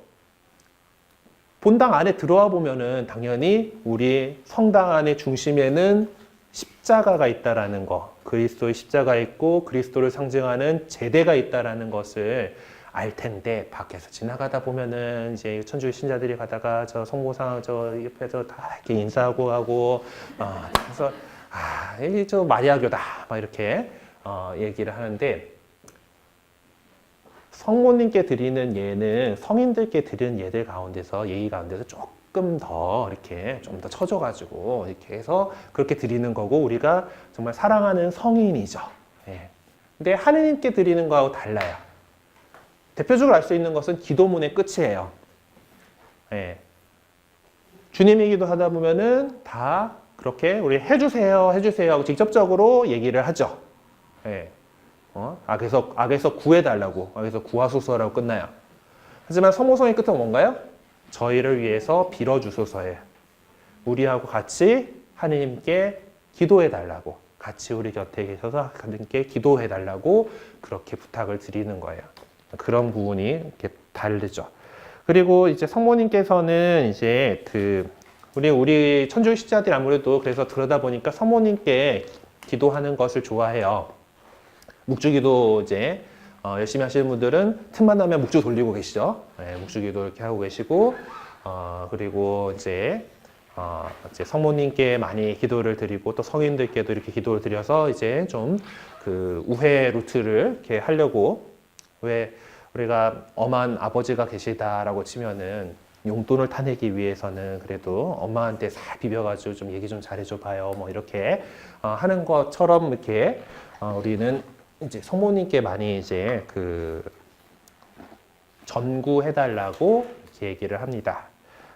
본당 안에 들어와 보면은 당연히 우리 성당 안의 중심에는 십자가가 있다라는 거, 그리스도의 십자가 있고 그리스도를 상징하는 제대가 있다라는 것을 알 텐데 밖에서 지나가다 보면은 이제 천주교 신자들이 가다가 저 성모상 저 옆에서 다 이렇게 인사하고 하고 그래서 이게 저 마리아교다 막 이렇게 얘기를 하는데 성모님께 드리는 예는 성인들께 드리는 예들 가운데서 예의 가운데서 조금 더 이렇게 좀 더 쳐줘가지고 이렇게 해서 그렇게 드리는 거고 우리가 정말 사랑하는 성인이죠. 예. 근데 하느님께 드리는 거하고 달라요. 대표적으로 알 수 있는 것은 기도문의 끝이에요. 예. 주님의 기도하다 보면은 다 그렇게 우리 해주세요 하고 직접적으로 얘기를 하죠. 예. 악에서 구해달라고, 악에서 구하소서라고 끝나요. 하지만 성모성의 끝은 뭔가요? 저희를 위해서 빌어주소서예요. 우리하고 같이 하느님께 기도해달라고, 같이 우리 곁에 계셔서 하느님께 기도해달라고 그렇게 부탁을 드리는 거예요. 그런 부분이 이렇게 다르죠. 그리고 이제 성모님께서는 이제 우리 천주교 신자들이 아무래도 그래서 그러다 보니까 성모님께 기도하는 것을 좋아해요. 묵주기도 이제 열심히 하시는 분들은 틈만 나면 묵주 돌리고 계시죠. 네, 묵주기도 이렇게 하고 계시고 그리고 이제 성모님께 많이 기도를 드리고 또 성인들께도 이렇게 기도를 드려서 이제 좀 그 우회 루트를 이렇게 하려고 왜 우리가 엄한 아버지가 계시다라고 치면은 용돈을 타내기 위해서는 그래도 엄마한테 살 비벼가지고 좀 얘기 좀 잘해줘 봐요. 뭐 이렇게 하는 것처럼 이렇게 우리는 이제 성모님께 많이 이제 전구해달라고 이렇게 얘기를 합니다.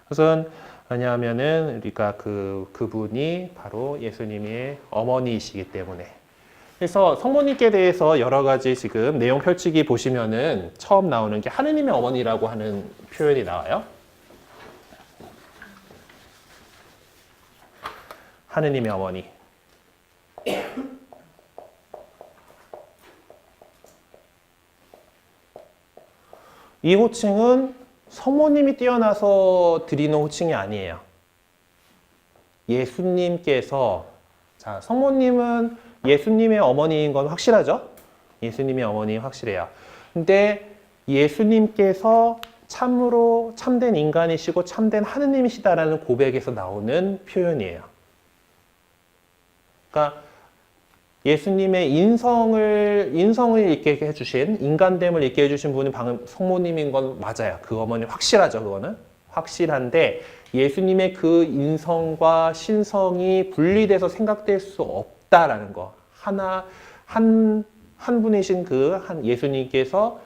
그것은 왜냐하면은 우리가 그분이 바로 예수님의 어머니이시기 때문에. 그래서 성모님께 대해서 여러 가지 지금 내용 펼치기 보시면은 처음 나오는 게 하느님의 어머니라고 하는 표현이 나와요. 하느님의 어머니. 이 호칭은 성모님이 뛰어나서 드리는 호칭이 아니에요. 예수님께서, 자, 성모님은 예수님의 어머니인 건 확실하죠? 예수님의 어머니 확실해요. 근데 예수님께서 참으로 참된 인간이시고 참된 하느님이시다라는 고백에서 나오는 표현이에요. 그러니까 예수님의 인성을 있게 해주신, 인간됨을 있게 해주신 분이 방금 성모님인 건 맞아요. 그 어머니 확실하죠, 그거는. 확실한데 예수님의 그 인성과 신성이 분리돼서 생각될 수 없다라는 거. 한 분이신 한 예수님께서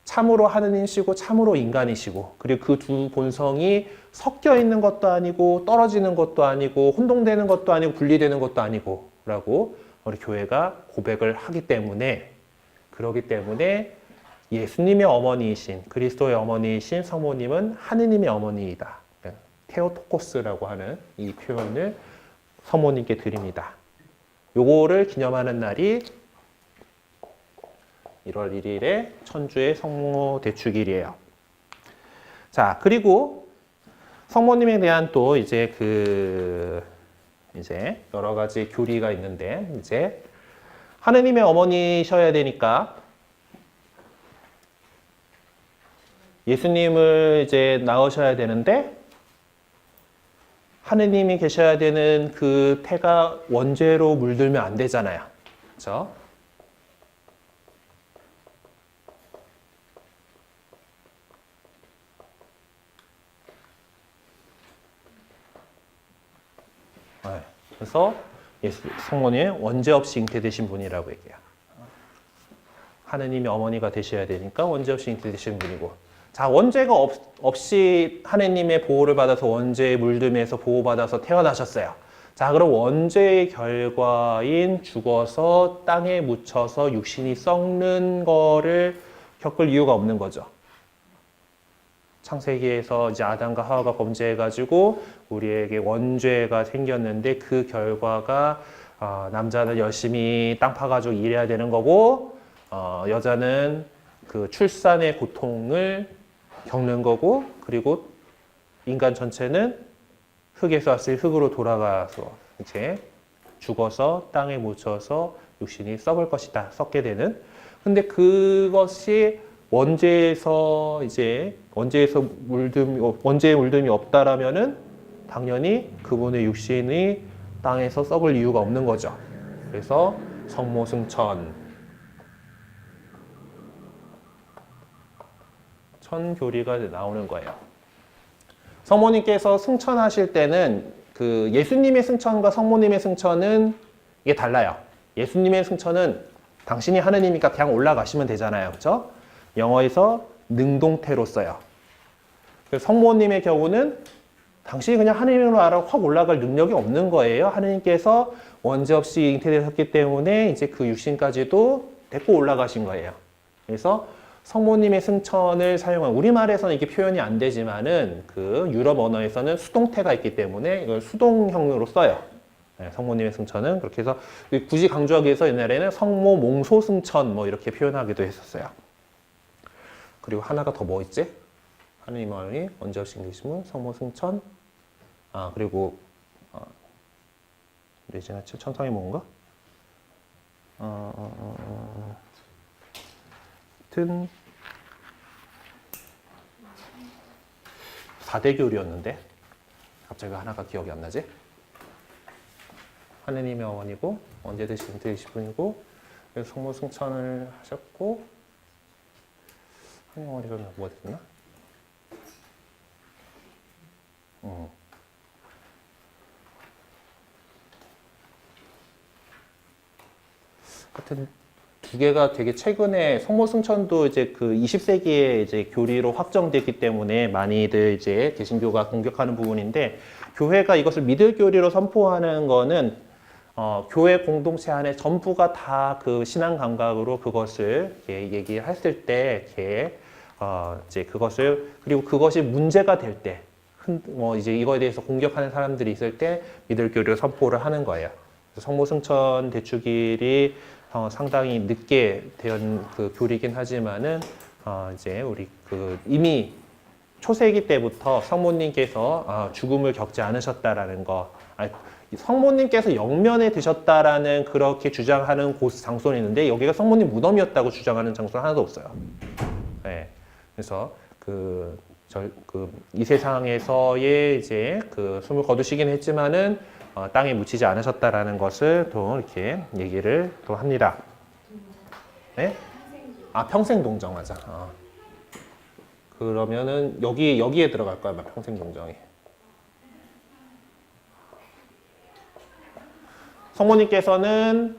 참으로 하느님이시고 참으로 인간이시고 그리고 그 두 본성이 섞여 있는 것도 아니고 떨어지는 것도 아니고 혼동되는 것도 아니고 분리되는 것도 아니고 라고 우리 교회가 고백을 하기 때문에 그러기 때문에 예수님의 어머니이신 그리스도의 어머니이신 성모님은 하느님의 어머니이다. 테오토코스라고 하는 이 표현을 성모님께 드립니다. 요거를 기념하는 날이 1월 1일에 천주의 성모 대축일이에요. 자, 그리고 성모님에 대한 또 이제 이제 여러 가지 교리가 있는데 이제 하느님의 어머니셔야 되니까 예수님을 이제 낳으셔야 되는데 하느님이 계셔야 되는 그 태가 원죄로 물들면 안 되잖아요. 그렇죠? 네. 그래서 성모님 원죄 없이 잉태되신 분이라고 얘기해요. 하느님이 어머니가 되셔야 되니까 원죄 없이 잉태되신 분이고 자, 원죄가 없이 하느님의 보호를 받아서 원죄에 물들면서 보호받아서 태어나셨어요. 자, 그럼 원죄의 결과인 죽어서 땅에 묻혀서 육신이 썩는 거를 겪을 이유가 없는 거죠. 창세기에서 이제 아담과 하와가 범죄해가지고 우리에게 원죄가 생겼는데 그 결과가 남자는 열심히 땅 파가지고 일해야 되는 거고 여자는 그 출산의 고통을 겪는 거고 그리고 인간 전체는 흙에서 왔을 흙으로 돌아가서 이제 죽어서 땅에 묻혀서 육신이 썩을 것이다. 썩게 되는. 근데 그것이 원죄의 물듦이 없다라면은 당연히 그분의 육신이 땅에서 썩을 이유가 없는 거죠. 그래서 성모승천 천교리가 나오는 거예요. 성모님께서 승천하실 때는 그 예수님의 승천과 성모님의 승천은 이게 달라요. 예수님의 승천은 당신이 하느님이니까 그냥 올라가시면 되잖아요. 그렇죠? 영어에서 능동태로 써요. 성모님의 경우는 당신이 그냥 하느님으로 알아 확 올라갈 능력이 없는 거예요. 하느님께서 원죄 없이 잉태되셨기 때문에 이제 그 육신까지도 데리고 올라가신 거예요. 그래서 성모님의 승천을 사용한 우리말에서는 이게 표현이 안 되지만은 그 유럽 언어에서는 수동태가 있기 때문에 이걸 수동형으로 써요. 네, 성모님의 승천은 그렇게 해서 굳이 강조하기 위해서 옛날에는 성모 몽소 승천 뭐 이렇게 표현하기도 했었어요. 그리고 하나가 더 뭐 있지? 하느님 어머니 원죄 없이 잉태되심은 성모 승천. 그리고 레지나 천상이 뭔가? 하여튼 4대교리였는데 갑자기 하나가 기억이 안 나지? 하느님의 어머니고 원죄되신 잉태되신 분이고 성모 승천을 하셨고 하느님 어머니가 뭐가 됐나? 하여튼 두 개가 되게 최근에 성모승천도 이제 그 20세기에 이제 교리로 확정됐기 때문에 많이들 이제 개신교가 공격하는 부분인데 교회가 이것을 믿을 교리로 선포하는 거는 교회 공동체 안에 전부가 다 그 신앙 감각으로 그것을 이렇게 얘기했을 때 이렇게 이제 그것을 그리고 그것이 문제가 될 때 이제 이거에 대해서 공격하는 사람들이 있을 때 믿을 교리로 선포를 하는 거예요. 성모승천 대축일이 상당히 늦게 된 그 교리긴 하지만은 이제 우리 그 이미 초세기 때부터 성모님께서 죽음을 겪지 않으셨다라는 거, 성모님께서 영면에 드셨다라는 그렇게 주장하는 곳 장소는 있는데 여기가 성모님 무덤이었다고 주장하는 장소는 하나도 없어요. 네. 그래서 이 세상에서의 이제 그 숨을 거두시긴 했지만은 땅에 묻히지 않으셨다라는 것을 또 이렇게 얘기를 또 합니다. 네? 평생 동정 맞아. 그러면은 여기에 들어갈 거야, 평생 동정이. 성모님께서는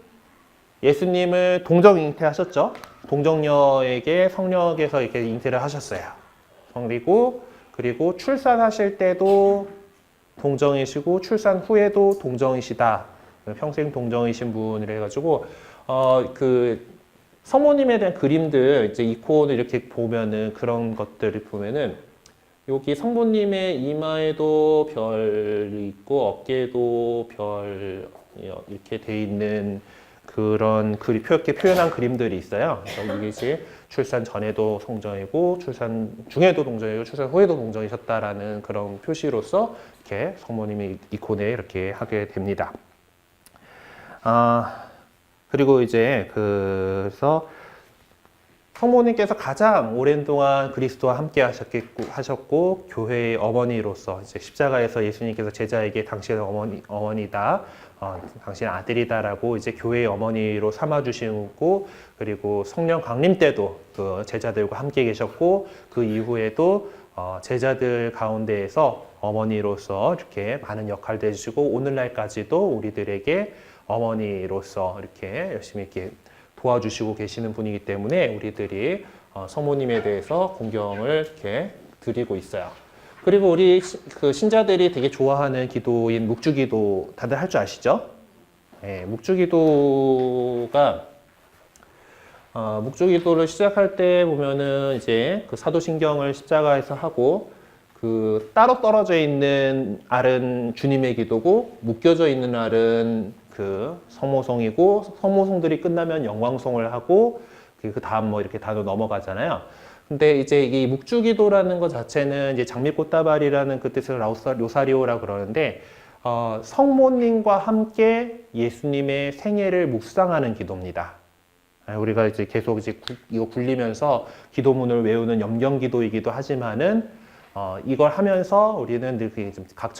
예수님을 동정 잉태하셨죠. 동정녀에게 성령께서 이렇게 잉태를 하셨어요. 그리고 출산하실 때도 동정이시고 출산 후에도 동정이시다. 평생 동정이신 분이라 해가지고 그 성모님에 대한 그림들 이제 이콘을 이렇게 보면은 그런 것들을 보면은 여기 성모님의 이마에도 별이 있고 어깨에도 별 이렇게 돼 있는 그런 이렇게 표현한 그림들이 있어요. 그래서 이게 이제 출산 전에도 동정이고 출산 중에도 동정이고 출산 후에도 동정이셨다라는 그런 표시로서 이렇게 성모님의 이콘에 이렇게 하게 됩니다. 그리고 이제 그래서 성모님께서 가장 오랜 동안 그리스도와 함께 하셨고 교회의 어머니로서 이제 십자가에서 예수님께서 제자에게 당신의 어머니다, 당신의 아들이다라고 이제 교회의 어머니로 삼아 주시고 그리고 성령 강림 때도 그 제자들과 함께 계셨고 그 이후에도 제자들 가운데에서 어머니로서 이렇게 많은 역할도 해주시고 오늘날까지도 우리들에게 어머니로서 이렇게 열심히 이렇게 도와주시고 계시는 분이기 때문에 우리들이 성모님에 대해서 공경을 이렇게 드리고 있어요. 그리고 우리 그 신자들이 되게 좋아하는 기도인 묵주기도 다들 할 줄 아시죠? 네, 묵주기도를 시작할 때 보면은 이제 그 사도신경을 십자가에서 하고 그 따로 떨어져 있는 알은 주님의 기도고 묶여져 있는 알은 그 성모송이고 성모송들이 끝나면 영광송을 하고 그 다음 뭐 이렇게 단어 넘어가잖아요. 근데 이제 이 묵주기도라는 것 자체는 이제 장미꽃다발이라는 그 뜻을 로사리오라 그러는데 성모님과 함께 예수님의 생애를 묵상하는 기도입니다. 우리가 이제 계속 이제 이거 굴리면서 기도문을 외우는 염경기도이기도 하지만은 이걸 하면서 우리는 늘 각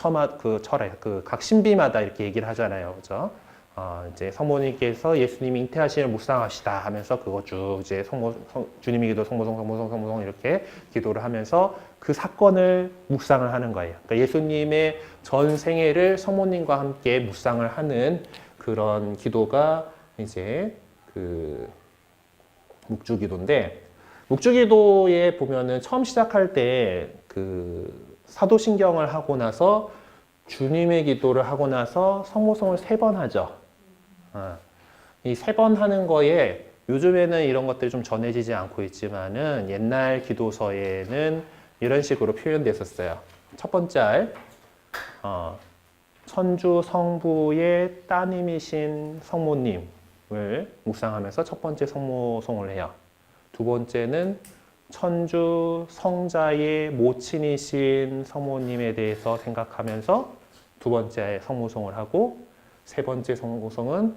각 신비마다 이렇게 얘기를 하잖아요, 그죠? 이제 성모님께서 예수님이 잉태하시는 묵상합시다 하면서 그거 쭉 이제 주님이 기도 성모송 이렇게 기도를 하면서 그 사건을 묵상을 하는 거예요. 그러니까 예수님의 전 생애를 성모님과 함께 묵상을 하는 그런 기도가 이제 그 묵주기도인데 묵주기도에 보면은 처음 시작할 때 그 사도신경을 하고 나서 주님의 기도를 하고 나서 성모송을 3번 하죠. 이 3번 하는 거에 요즘에는 이런 것들이 좀 전해지지 않고 있지만은 옛날 기도서에는 이런 식으로 표현됐었어요. 첫 번째 알, 천주 성부의 따님이신 성모님을 묵상하면서 첫 번째 성모송을 해요. 두 번째는 천주 성자의 모친이신 성모님에 대해서 생각하면서 두 번째 성모송을 하고 세 번째 성모송은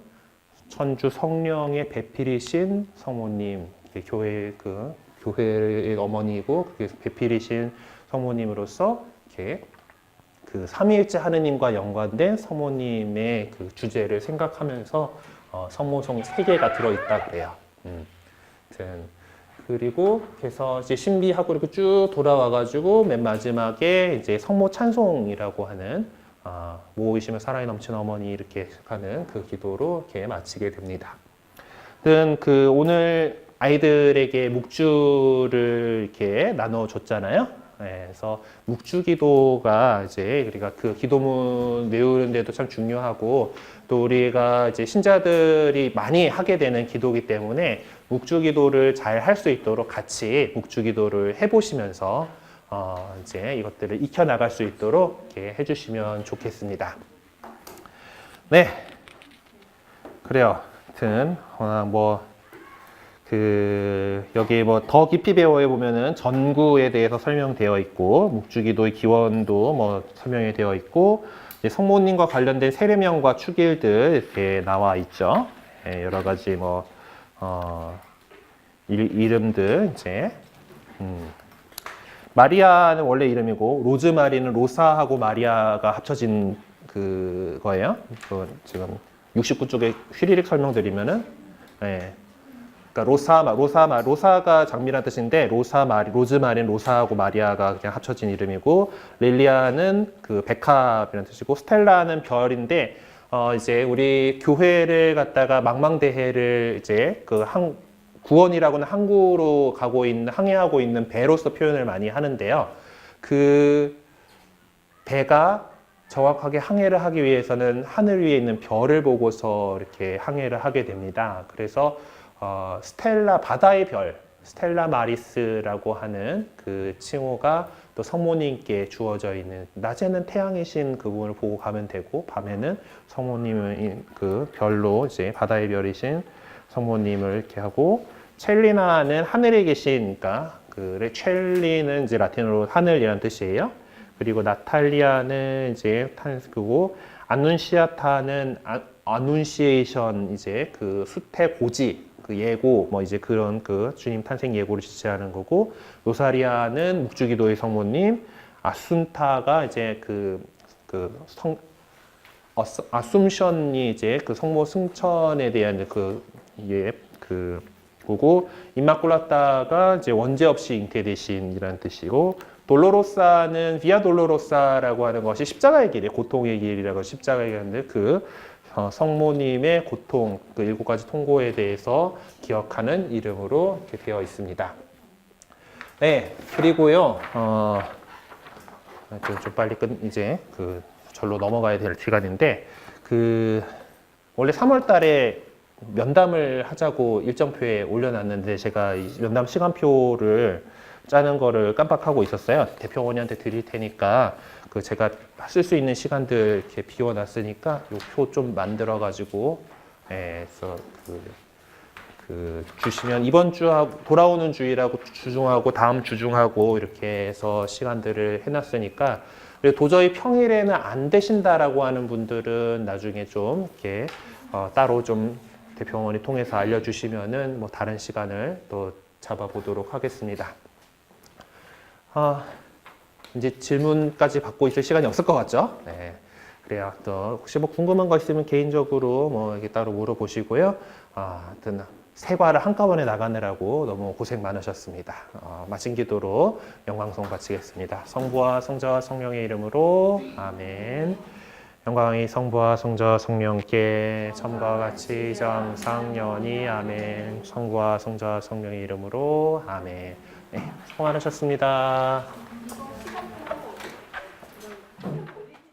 천주 성령의 배필이신 성모님, 교회의 어머니이고 배필이신 성모님으로서 이렇게 그 삼위일체 하느님과 연관된 성모님의 그 주제를 생각하면서 성모송 3개가 들어있다 그래요. 그리고 그래서 이제 신비하고 이렇게 쭉 돌아와가지고 맨 마지막에 이제 성모 찬송이라고 하는 모이시면 사랑이 넘치는 어머니 이렇게 하는 그 기도로 이렇게 마치게 됩니다. 그 오늘 아이들에게 묵주를 이렇게 나눠줬잖아요. 네, 그래서 묵주기도가 이제 우리가 그 기도문 외우는데도 참 중요하고 또 우리가 이제 신자들이 많이 하게 되는 기도이기 때문에 묵주기도를 잘 할 수 있도록 같이 묵주기도를 해보시면서 이제 이것들을 익혀 나갈 수 있도록 이렇게 해주시면 좋겠습니다. 네, 그래요. 하여튼 여기 더 깊이 배워에 보면은 전구에 대해서 설명되어 있고 묵주기도의 기원도 설명이 되어 있고 이제 성모님과 관련된 세례명과 축일들 이렇게 나와 있죠. 네, 여러 가지 이름들 이제 마리아는 원래 이름이고 로즈마리는 로사하고 마리아가 합쳐진 그거예요. 지금 69쪽에 휘리릭 설명드리면은 네. 그러니까 로사가 장미란 뜻인데 로즈마린 로사하고 마리아가 그냥 합쳐진 이름이고 릴리아는 그 백합이라는 뜻이고 스텔라는 별인데 이제 우리 교회를 갖다가 망망대해를 이제 구원이라고는 항구로 항해하고 있는 배로서 표현을 많이 하는데요. 그 배가 정확하게 항해를 하기 위해서는 하늘 위에 있는 별을 보고서 이렇게 항해를 하게 됩니다. 그래서 스텔라 바다의 별, 스텔라 마리스라고 하는 그 칭호가 또 성모님께 주어져 있는, 낮에는 태양의 신 그분을 보고 가면 되고 밤에는 성모님은 그 별로 이제 바다의 별이신 성모님을 이렇게 하고, 첼리나는 하늘에 계신, 그러니까 그 첼리는 이제 라틴어로 하늘이라는 뜻이에요. 그리고 나탈리아는 이제 그고 안눈시아타는 아눈시에이션, 이제 그 수태 고지, 그 예고, 뭐 이제 그런 그 주님 탄생 예고를 지시하는 거고, 로사리아는 묵주기도의 성모님, 아순타가 이제 아숨션이 이제 그 성모 승천에 대한 그 거고, 임마cul라타가 이제 원죄 없이 잉태되신이라는 뜻이고, 돌로로사는 비아 돌로로사라고 하는 것이 십자가의 길이에요. 고통의 길이라고 십자가의 길인데 그 성모님의 고통, 그 7가지 통고에 대해서 기억하는 이름으로 이렇게 되어 있습니다. 네, 그리고요, 좀 빨리 이제 그 절로 넘어가야 될 시간인데, 원래 3월 달에 면담을 하자고 일정표에 올려놨는데, 제가 이 면담 시간표를 짜는 거를 깜빡하고 있었어요. 대표원님한테 드릴 테니까 제가 쓸 수 있는 시간들 이렇게 비워놨으니까 요 표 좀 만들어 가지고, 그래서 주시면 이번 주하고 돌아오는 주일하고 주중하고 다음 주중하고 이렇게 해서 시간들을 해놨으니까, 도저히 평일에는 안 되신다라고 하는 분들은 나중에 좀 이렇게 따로 좀 대표원이 통해서 알려주시면은 뭐 다른 시간을 또 잡아보도록 하겠습니다. 이제 질문까지 받고 있을 시간이 없을 것 같죠? 네. 그래요. 또 혹시 뭐 궁금한 거 있으면 개인적으로 뭐 이렇게 따로 물어보시고요. 하여튼 세과를 한꺼번에 나가느라고 너무 고생 많으셨습니다. 마친 기도로 영광송 바치겠습니다. 성부와 성자와 성령의 이름으로 아멘. 영광이 성부와 성자와 성령께 처음과 같이 장상연히 아멘. 성부와 성자와 성령의 이름으로 아멘. 네, 수고 많으셨습니다.